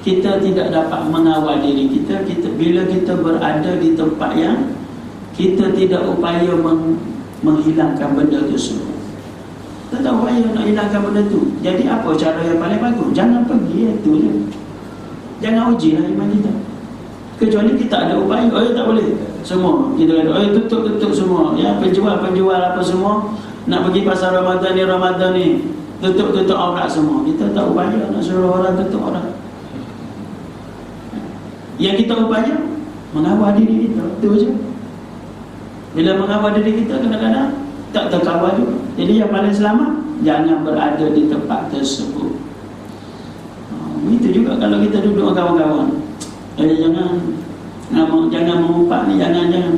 Kita tidak dapat mengawal diri kita. Bila kita berada di tempat yang kita tidak upaya menghilangkan benda tersebut, kita tak upaya nak hilangkan benda tu. Jadi apa cara yang paling bagus? Jangan pergi, itu je. Jangan ujilah iman kita. Kecuali kita ada upaya, tak boleh semua kita kata, tutup semua ya, penjual apa semua nak pergi pasar Ramadan ni, tutup aurat semua. Kita tak upaya nak suruh orang tutup aurat. Yang kita upaya mengawal diri kita, itu je. Bila mengawal diri kita, kadang-kadang tak terkawal juga. Jadi yang paling selamat, jangan berada di tempat tersebut. Itu juga kalau kita duduk dengan kawan-kawan, jangan mengumpat ni, jangan.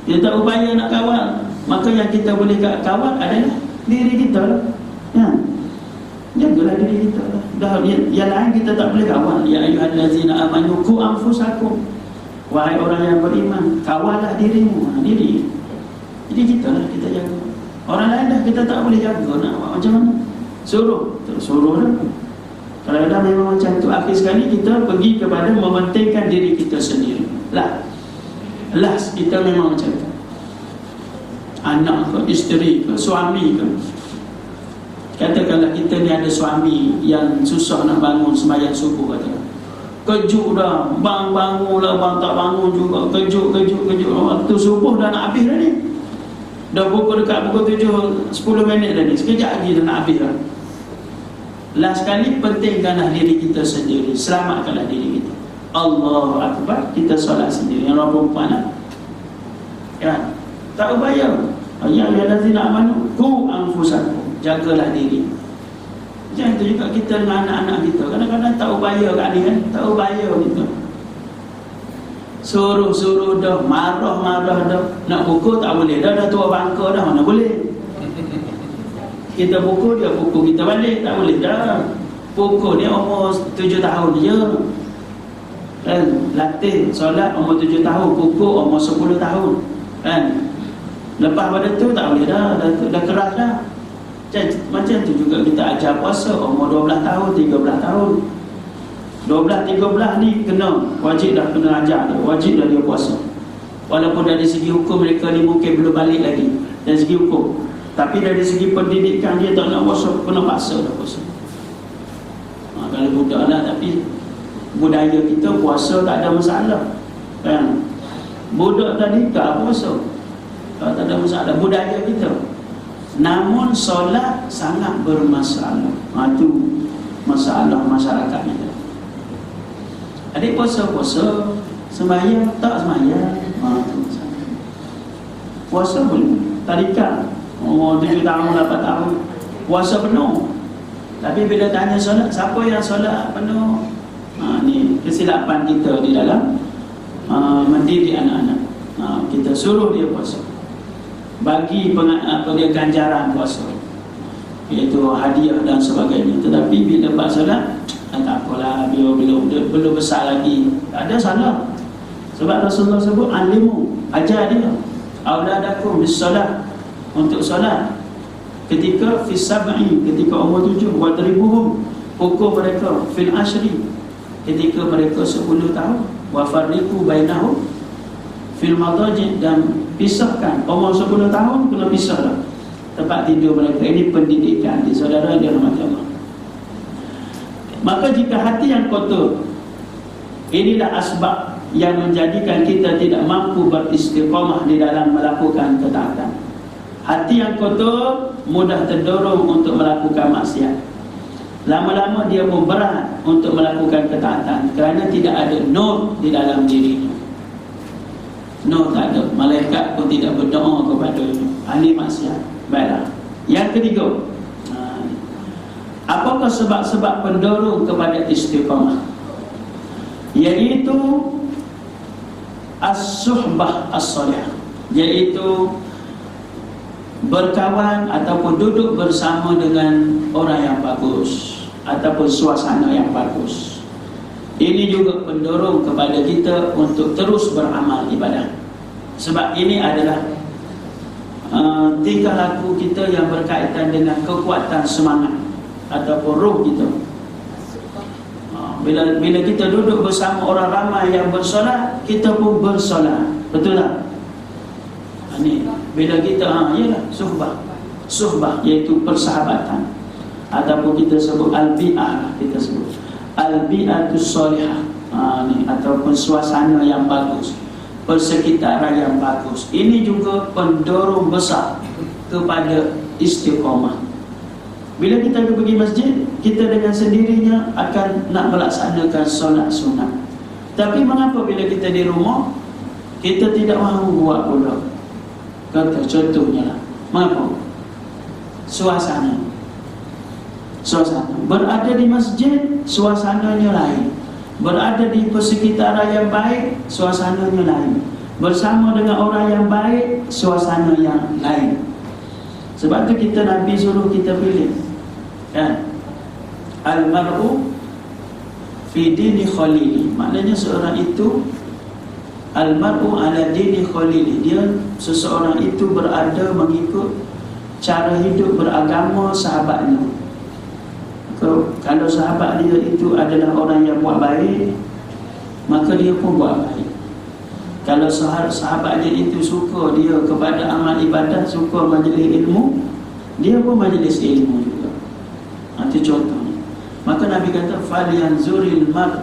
Kita tak upaya nak kawal, maka yang kita boleh kawal adalah diri kita lah. Ya. Jagalah diri kita lah. Dah yang lain kita tak boleh kawal. Ya ayyuhallazina amanu qu anfusakum, wahai orang yang beriman, kawallah dirimu. Diri. Jadi kita lah, kita jaga. Orang lain dah kita tak boleh jaga, nak macam mana? Suruh dah. Kalau ada memang macam tu, akhir sekali kita pergi kepada mementingkan diri kita sendiri. Last kita memang macam tu. Anak ke, isteri ke, suami ke. Katakanlah kita ni ada suami yang susah nak bangun sembahyang subuh, katakan. Kejut dah, bang bangun lah, bang tak bangun juga. Kejut. Waktu subuh dah nak habis dah ni. Dah pukul dekat pukul 7, 10 minit dah ni. Sekejap lagi dah nak habis dah. Last sekali, pentingkanlah diri kita sendiri, selamatkanlah diri kita. Allahu Akbar, kita solat sendiri. Yang orang perempuan lah, kan? Tak upaya. Ya ayyuhallazina amanu qu anfusakum, jagalah diri. Macam itu juga kita dengan anak-anak kita. Kadang-kadang tak upaya kat ni kan, tak upaya kita. Suruh dah, marah dah. Nak pukul tak boleh dah tua bangka dah, mana boleh. Kita pukul, dia pukul kita balik, tak boleh dah. Pukul dia umur 7 tahun je. Kan? Latih solat umur 7 tahun, pukul umur 10 tahun. Kan? Lepas pada tu tak boleh dah keras dah. Macam tu juga kita ajar puasa umur 12 tahun, 13 tahun. 12-13 ni wajib dah kena ajar dia, wajib dah dia puasa. Walaupun dari segi hukum mereka ni mungkin belum balik lagi. dari segi hukum. Tapi dari segi pendidikan dia tak nak puasa, kena paksa dah puasa. Kalau budak lah, tapi budaya kita puasa tak ada masalah kan. Budak tadi tak puasa tak ada masalah, budaya kita. Namun solat sangat bermasalah. Itu masalah masyarakat kita. Adik puasa, sembahyang tak sembahyang. Itu masalah. Puasa boleh, tarikat 7 tahun, 8 tahun puasa penuh. Tapi bila tanya solat, siapa yang solat penuh? Ni kesilapan kita di dalam mendidik anak-anak. Kita suruh dia puasa, bagi dia ganjaran puasa, iaitu hadiah dan sebagainya. Tetapi bila buat solat, tak apalah, belum besar lagi, tak ada salah. Sebab Rasulullah sebut alimu, ajar dia auladakum bis solat, untuk solat ketika fi sab'i, ketika umur 7, wadribuhum, pukul mereka fil ashri, ketika mereka 10 tahun, wa farriqu bainahum fil madaji, dan pisahkan umur 10 tahun kena pisahlah tempat tidur mereka. Ini pendidikan di saudara di rahmat Allah. Maka jika hati yang kotor, inilah asbab yang menjadikan kita tidak mampu beristiqamah di dalam melakukan ketaatan. Hati yang kotor mudah terdorong untuk melakukan maksiat. Lama-lama dia pun berat untuk melakukan ketaatan, kerana tidak ada nur di dalam dirinya. Nur tak ada, malaikat pun tidak berdoa kepada ahli maksiat. Baiklah, yang ketiga, apakah sebab-sebab pendorong kepada istiqamah? Iaitu as-suhbah as-salihah, iaitu berkawan ataupun duduk bersama dengan orang yang bagus, ataupun suasana yang bagus. Ini juga pendorong kepada kita untuk terus beramal ibadah. Sebab ini adalah tingkah laku kita yang berkaitan dengan kekuatan semangat ataupun roh kita. Bila kita duduk bersama orang ramai yang bersolat, kita pun bersolat. Betul tak? Ini bila kita ialah suhbah, iaitu persahabatan, ataupun kita sebut al-bi'ah, kita sebut al-bi'atus salihah, ataupun suasana yang bagus, persekitaran yang bagus. Ini juga pendorong besar kepada istiqamah. Bila kita pergi masjid, kita dengan sendirinya akan nak melaksanakan solat sunat. Tapi mengapa bila kita di rumah, kita tidak mahu buat pula? Kata contohnya lah, mengapa? Suasana berada di masjid, suasananya lain. Berada di persekitaran yang baik, suasananya lain. Bersama dengan orang yang baik, suasana yang lain. Sebab tu kita Nabi suruh kita pilih, kan? Al-mar'u fi dini khalili, maknanya seorang itu, al-mar'u ala dini khalili, dia seseorang itu berada mengikut cara hidup beragama sahabatnya. Kalau sahabat dia itu adalah orang yang buat baik, maka dia pun buat baik. Kalau sahabat dia itu suka dia kepada amal ibadah, suka majlis ilmu, dia pun majlis ilmu juga. Itu contohnya. Maka Nabi kata falyanzuril mar',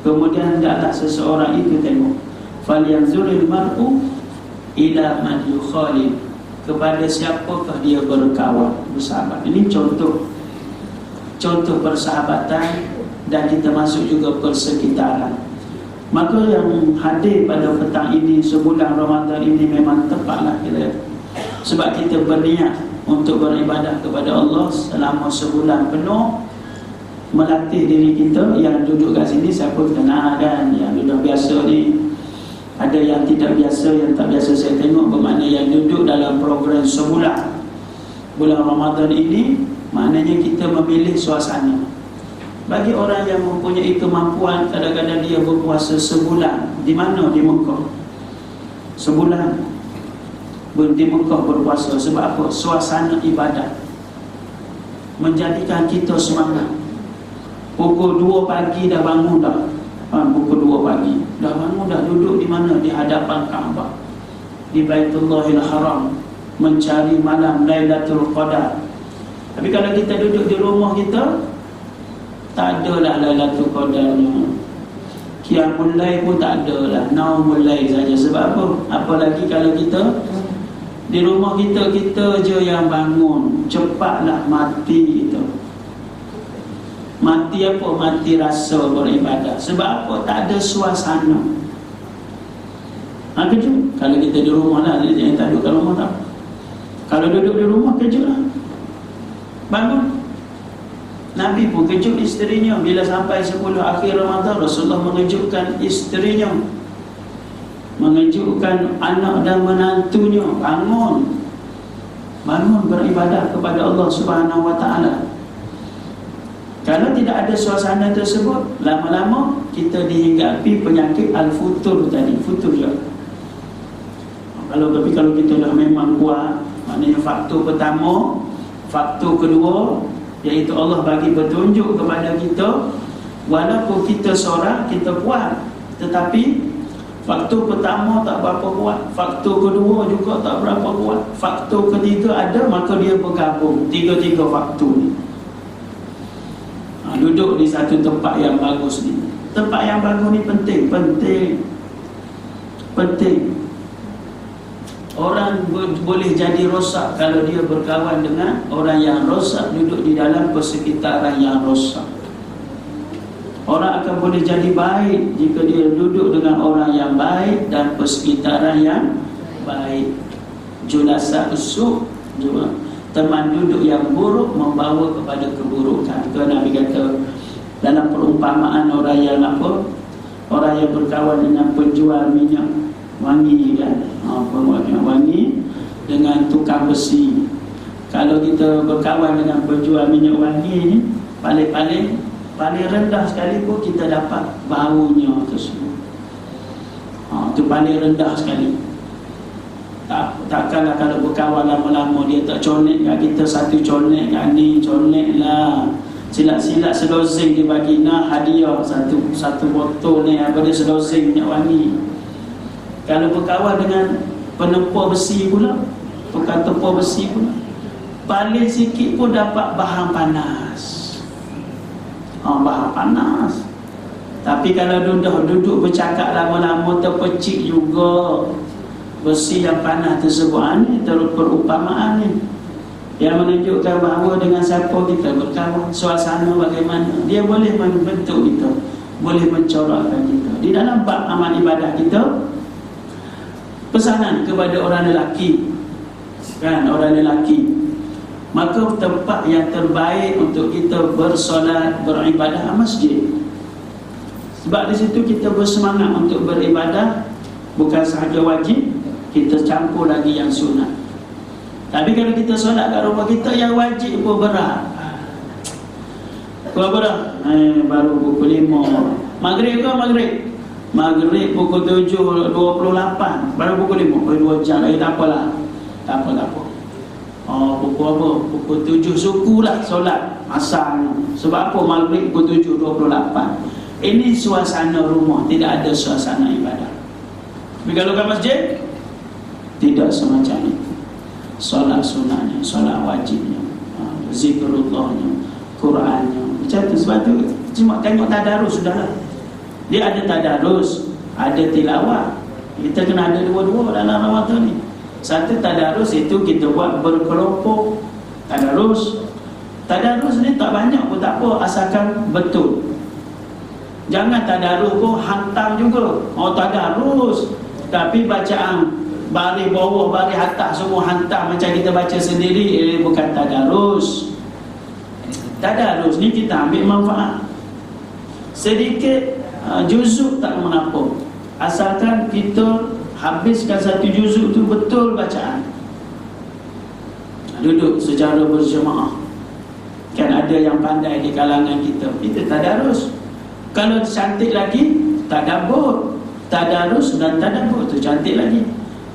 kemudian hendaklah seseorang itu tengok, falyanzuril mar'u ila man yukhalil, kepada siapakah dia berkawan, bersahabat. Ini contoh persahabatan, dan kita masuk juga persekitaran. Maka yang hadir pada petang ini, sebulan Ramadan ini, memang tepatlah kita, sebab kita berniat untuk beribadah kepada Allah selama sebulan penuh, melatih diri kita. Yang duduk kat sini siapa kenal kan, yang duduk biasa ni, ada yang tidak biasa, yang tak biasa saya tengok. Bermakna yang duduk dalam program sebulan bulan Ramadan ini, maknanya kita memilih suasana. Bagi orang yang mempunyai kemampuan, kadang-kadang dia berpuasa sebulan. Di mana? Di Mekah. Sebulan di Mekah berpuasa. Sebab apa? Suasana ibadah menjadikan kita semangat. Pukul 2 pagi dah bangun dah. Pukul 2 pagi dah bangun dah, duduk di mana? Di hadapan Kaabah, di Baitullahil Haram. mencari malam Lailatul Qadar. Tapi kalau kita duduk di rumah kita, tak adalah Lailatul Qadarnya. Qiyamul Lail pun tak adalah, Naumul Lail saja. Sebab apa? Apalagi kalau kita di rumah kita, kita je yang bangun. Cepatlah mati kita. Mati apa? Mati rasa beribadah. Sebab apa? Tak ada suasana. Kejut. Kalau kita di rumah lah, yang tak duduk kat rumah tak. Kalau duduk di rumah, kejut lah. Bangun. Nabi pun kejut isterinya. Bila sampai 10 akhir Ramadan, Rasulullah mengejutkan isterinya, mengejutkan anak dan menantunya. Bangun. Bangun beribadah kepada Allah Subhanahu Wa Taala. Kalau tidak ada suasana tersebut, lama-lama kita dihinggapi penyakit al-futur tadi. Futur je. Tapi kalau kita dah memang kuat, maknanya faktor pertama, faktor kedua, iaitu Allah bagi petunjuk kepada kita. Walaupun kita seorang, kita kuat, tetapi faktor pertama tak berapa kuat, faktor kedua juga tak berapa kuat, faktor ketiga ada, maka dia bergabung. Tiga-tiga faktor ni. Duduk di satu tempat yang bagus ni. Tempat yang bagus ni penting. Orang boleh jadi rosak kalau dia berkawan dengan orang yang rosak, duduk di dalam persekitaran yang rosak. Orang akan boleh jadi baik jika dia duduk dengan orang yang baik dan persekitaran yang baik. Julasa usuk, teman duduk yang buruk membawa kepada keburukan. Itu Nabi kata dalam perumpamaan orang yang apa? Orang yang berkawan dengan penjual minyak wangi kan, minyak wangi dengan tukang besi. Kalau kita berkawan dengan penjual minyak wangi ni, paling rendah sekali pun kita dapat baunya tersebut. Itu paling rendah sekali. Takkanlah kalau berkawan lama-lama dia tak conek kat kita, satu conek kat ni, conek lah. Silat-silat sedozing dia bagi, nah hadiah satu botol ni apa dia, sedozing minyak wangi. Kalau berkawan dengan penempur besi pula, tukang tempur besi pula, paling sikit pun dapat bahan panas. Bahan panas. Tapi kalau duduk bercakap lama-lama, terpecik juga besi yang panas tersebut. Ini perumpamaan ni yang menunjukkan bahawa dengan siapa kita berkawan, suasana bagaimana, dia boleh membentuk kita, boleh mencorakkan kita. Di dalam bab amal ibadah kita, pesanan kepada orang lelaki, kan, orang lelaki, maka tempat yang terbaik untuk kita bersolat, beribadah masjid. Sebab di situ kita bersemangat untuk beribadah. Bukan sahaja wajib, kita campur lagi yang sunat. Tapi kalau kita solat kat rumah kita, yang wajib pun berat. Kau berat? Baru pukul 5. Maghrib ke maghrib? Maghrib pukul 7.28. Baru pukul 5. 2 jam lagi, tak apalah. Tak apa. Pukul apa? Pukul 7 sukulah solat asal. Sebab apa maghrib pukul 7.28? Ini suasana rumah, tidak ada suasana ibadah. Tapi kalau kat masjid, tidak semacam itu. Solat sunatnya, solat wajibnya, zikrullahnya, Qurannya, macam tu. Sebab tu cuma tengok tadarus sudahlah. Dia ada tadarus, ada tilawah. Kita kena ada dua-dua dalam Ramadan ni. Satu tadarus, itu kita buat berkelompok. Tadarus ni tak banyak pun tak apa, asalkan betul. Jangan tadarus pun hantam juga. Tadarus tapi bacaan baris bawah, baris atas semua hantam macam kita baca sendiri, bukan tadarus. Tadarus ni kita ambil manfaat sedikit, juzuk tak mengapa, asalkan kita habiskan satu juzuk tu betul bacaan. Duduk secara berjemaah. Kan ada yang pandai di kalangan kita, itu tadarus. Kalau cantik lagi, tadabbur. Tadarus dan tadabbur tu cantik lagi.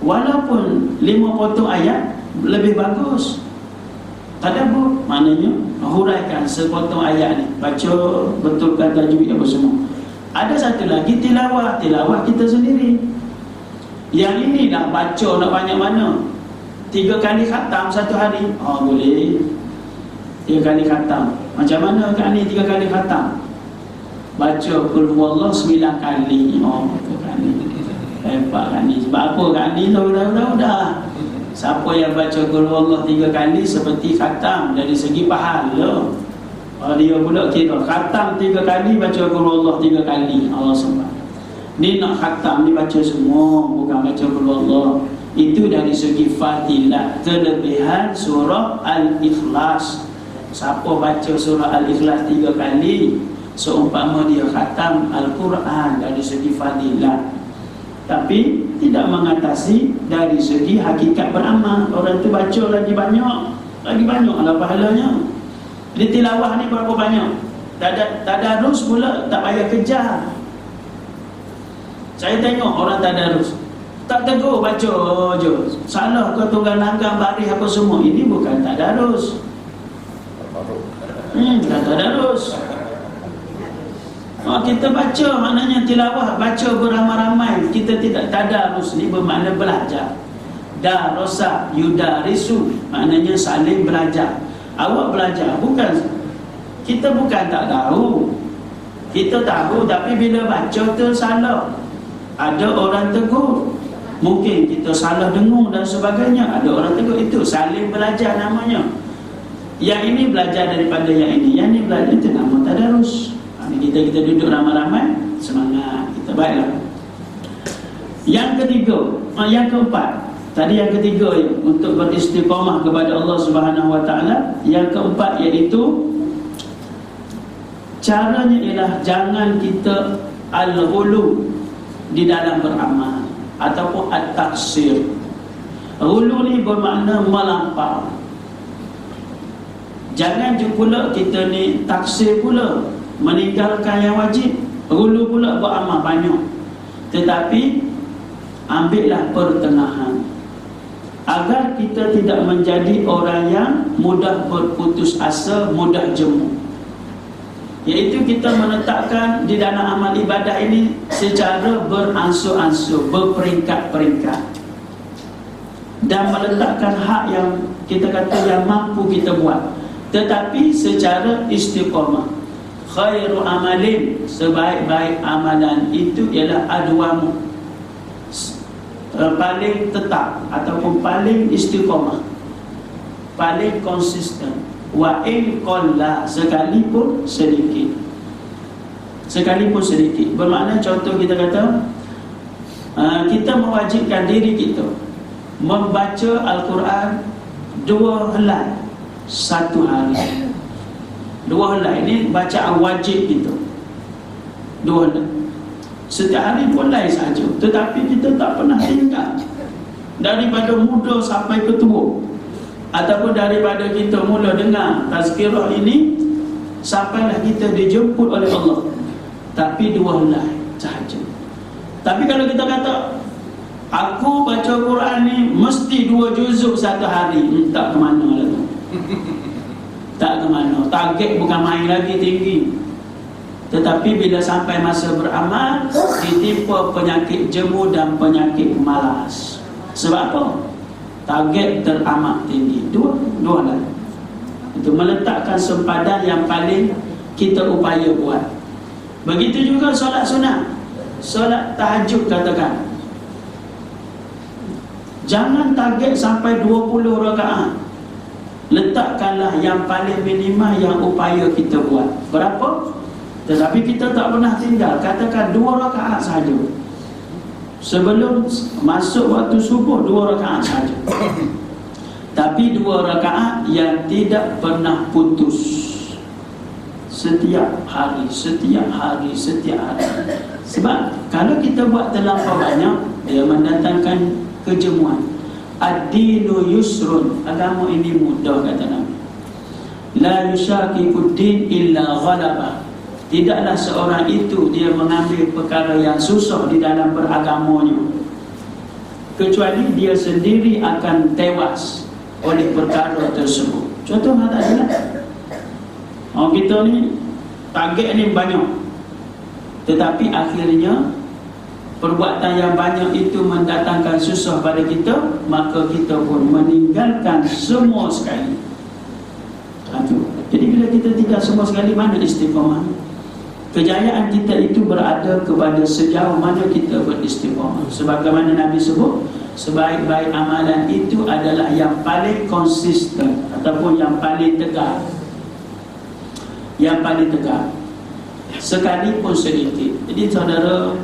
Walaupun 5 potong ayat, lebih bagus. Tadabbur maknanya huraikan sepotong ayat ni, baca betulkan tajwid apa semua. Ada satu lagi tilawah. Tilawah kita sendiri. Yang ini nak baca nak banyak mana. 3 kali khatam satu hari. Boleh 3 kali khatam. Macam mana Kak Ni 3 kali khatam? Baca Qul Huwallah 9 kali. Kak Ni hebat Kak Ni. Sebab apa Kak Ni tahu dah. Siapa yang baca Qul Huwallah 3 kali seperti khatam dari segi pahala. Dia pula kira khatam 3 kali, baca Qul Huwallah 3 kali. Allah SWT ni nak khatam ni baca semua, bukan baca Qul Huwallah. Itu dari segi fadilah, kelebihan surah Al-Ikhlas. Siapa baca surah Al-Ikhlas 3 kali, seumpama dia khatam Al-Quran dari segi fadilah. Tapi tidak mengatasi dari segi hakikat beramal. Orang tu baca lagi banyaklah pahalanya. Jadi tilawah ni berapa banyak? Tadarus pula tak payah kejar. Saya tengok orang tadarus, tak tegur, baca je. Salah ke tunggal langgang, baris apa semua. Ini bukan tadarus. Bukan tadarus. Kita baca, maknanya tilawah, baca beramai-ramai. Kita tidak tadarus, ni bermakna belajar. Darasa yudarisu, maknanya saling belajar. Awak belajar, kita bukan tak tahu. Kita tahu, tapi bila baca tu salah. Ada orang tegur, mungkin kita salah dengung dan sebagainya. Ada orang tegur, itu saling belajar namanya. Yang ini belajar daripada yang ini, yang ini belajar, itu nama tadarus. Kita duduk ramai-ramai, semangat kita, baiklah. Yang ketiga, yang keempat. Tadi yang ketiga ya, untuk beristiqamah kepada Allah Subhanahu Wa Taala. Yang keempat iaitu caranya ialah jangan kita al-ghulu di dalam beramal ataupun at-taksir. Ghulu ni bermakna melampau. Jangan juga pula kita ni taksir pula, meninggalkan yang wajib. Ghulu pula beramal banyak, tetapi ambillah pertengahan agar kita tidak menjadi orang yang mudah berputus asa, mudah jemu. Iaitu kita menetapkan di dalam amal ibadah ini secara beransur-ansur, berperingkat-peringkat, dan meletakkan hak yang kita kata yang mampu kita buat, tetapi secara istiqamah. Khairu amalin, sebaik-baik amalan itu ialah adwamu, paling tetap ataupun paling istiqamah, paling konsisten. Wa in qalla, sekalipun sedikit. Sekalipun sedikit bermakna, contoh kita kata kita mewajibkan diri kita membaca Al-Quran 2 helai satu hari. 2 helai ini bacaan wajib kita, 2 helai setiap hari, 2 helai saja. Tetapi kita tak pernah tinggal, daripada muda sampai ke tua, ataupun daripada kita mula dengar tazkirah ini sampailah kita dijemput oleh Allah, tapi 2 helai sahaja. Tapi kalau kita kata aku baca Quran ni mesti 2 juzuk satu hari, tak ke mana lah tu. Tak ke mana. Target bukan main lagi tinggi. Tetapi bila sampai masa beramal, ditimpa penyakit jemu dan penyakit malas. Sebab apa? Target teramat tinggi. Dua lah. Itu meletakkan sempadan yang paling kita upaya buat. Begitu juga solat sunat, solat tahajud katakan. Jangan target sampai 20 rakaat. Letakkanlah yang paling minimum yang upaya kita buat. Berapa? Tetapi kita tak pernah tinggal. Katakan 2 rakaat saja. Sebelum masuk waktu subuh 2 rakaat saja. Tapi 2 rakaat yang tidak pernah putus. Setiap hari, setiap hari, setiap hari. Sebab kalau kita buat terlampau banyak, dia mendatangkan kejemuan. Ad-dinu yusrun, agama ini mudah kata Nabi. La yushaqiquddin illa ghalabah. Tidaklah seorang itu dia mengambil perkara yang susah di dalam beragamanya, kecuali dia sendiri akan tewas oleh perkara tersebut. Contoh tadi lah, kita ni target ni banyak, tetapi akhirnya perbuatan yang banyak itu mendatangkan susah pada kita, maka kita pun meninggalkan semua sekali. Jadi bila kita tinggal semua sekali, mana istiqamah? Kejayaan kita itu berada kepada sejauh mana kita beristiqamah. Sebagaimana Nabi sebut, sebaik-baik amalan itu adalah yang paling konsisten ataupun yang paling tegak. Yang paling tegak, sekalipun sedikit. Jadi saudara,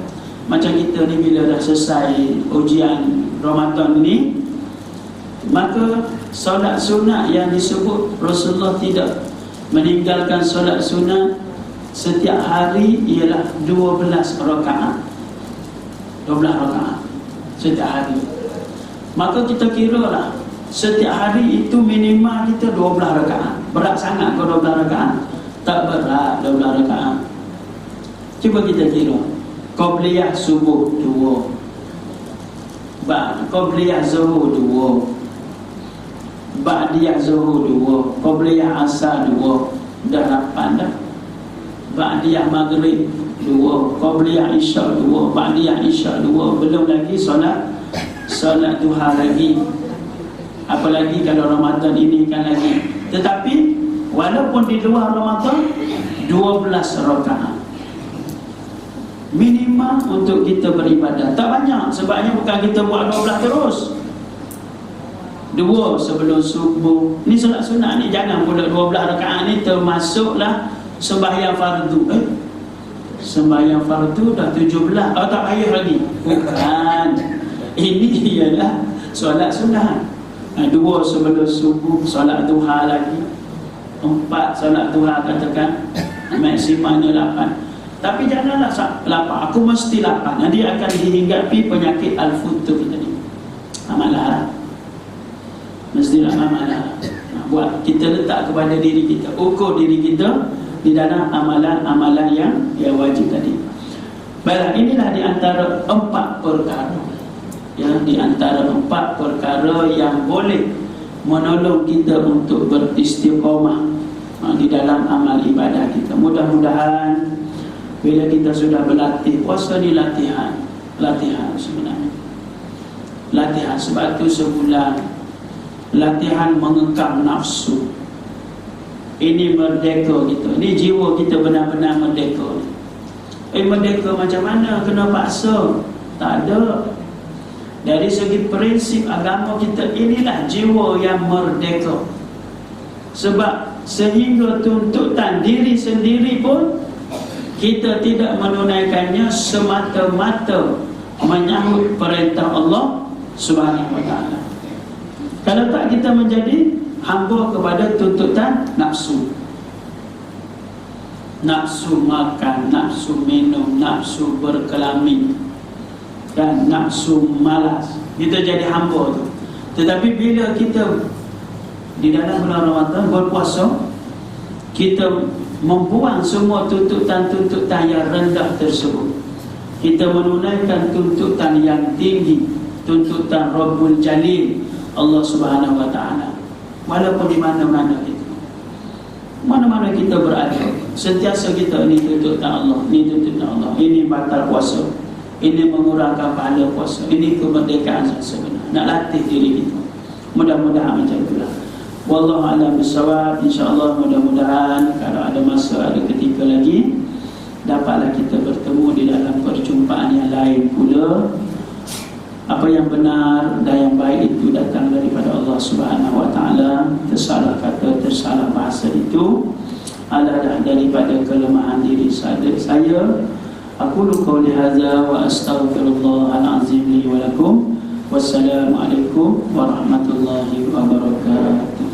macam kita ni bila dah selesai ujian Ramadan ni, maka solat sunat yang disebut Rasulullah tidak meninggalkan solat sunat setiap hari ialah 12 rakaat. 12 rakaat setiap hari. Maka kita kira lah, setiap hari itu minimal kita 12 rakaat. Berat sangat ke 12 rakaat? Tak berat 12 rakaat. Cuba kita kira. Qabliyah subuh 2, Qabliyah zuhur 2, Ba'diyah zuhur 2, Qabliyah asar 2, dah 8 dah. Ba'diyah maghrib 2, Qabliyah isyak 2, Ba'diyah isyak 2. Belum lagi solat duha lagi. Apalagi kalau Ramadan ini kan lagi. Tetapi walaupun di luar Ramadan, 12 rakaat minimal untuk kita beribadah. Tak banyak, sebabnya bukan kita buat 12 terus. 2 sebelum subuh. Ni solat sunat ni, jangan pula 12 rakaat ni termasuklah sembahyang fardu. Sembahyang fardu dah 17. Oh, tak payah lagi. Bukan. Ini ialah solat sunat. 2 sebelum subuh, solat duha lagi. 4 solat duha katakan, maksimalnya 8. Tapi janganlah 8, aku mesti 8. Nanti akan dihinggapi penyakit al-futur tadi. Amalah, mestilah amalah. Buat kita letak kepada diri kita, ukur diri kita di dalam amalan-amalan yang wajib tadi. Baiklah, inilah di antara 4 perkara. Ya, di antara 4 perkara yang boleh menolong kita untuk beristiqamah di dalam amal ibadah kita. Mudah-mudahan bila kita sudah berlatih, puasa ni latihan sebenarnya. Latihan, sebab tu sebulan latihan mengekang nafsu. Ini merdeka kita. Ini jiwa kita benar-benar merdeka. Merdeka macam mana? Kena paksa? Tak ada. Dari segi prinsip agama kita, inilah jiwa yang merdeka. Sebab sehingga tuntutan diri sendiri pun kita tidak menunaikannya semata-mata menyahut perintah Allah Subhanahu wa ta'ala. Kalau tak, kita menjadi hamba kepada tuntutan nafsu. Nafsu makan, nafsu minum, nafsu berkelamin, dan nafsu malas. Kita jadi hamba tu. Tetapi bila kita di dalam bulan Ramadan berpuasa, kita membuang semua tuntutan-tuntutan yang rendah tersebut. Kita menunaikan tuntutan yang tinggi, tuntutan Rabbul Jalil, Allah Subhanahu wa ta'ala. Walaupun di mana-mana kita, mana-mana kita berada, sentiasa kita ni tuntutan Allah, ni tuntutan Allah. Ini batal puasa, ini mengurangkan pahala puasa, ini kemerdekaan sebenar. Nak latih diri kita. Mudah-mudahan macam itulah. Wallahu a'lam bissawab. InsyaAllah mudah-mudahan kalau ada masa, ada ketika lagi, dapatlah kita bertemu di dalam perjumpaan yang lain pula. Apa yang benar dan yang baik itu datang daripada Allah Subhanahu wa ta'ala. Tersalah kata, tersalah bahasa itu adalah daripada kelemahan diri saya. Aku qawli hadza wa astaghfirullahal azim li wa lakum. Wassalamualaikum warahmatullahi wabarakatuh.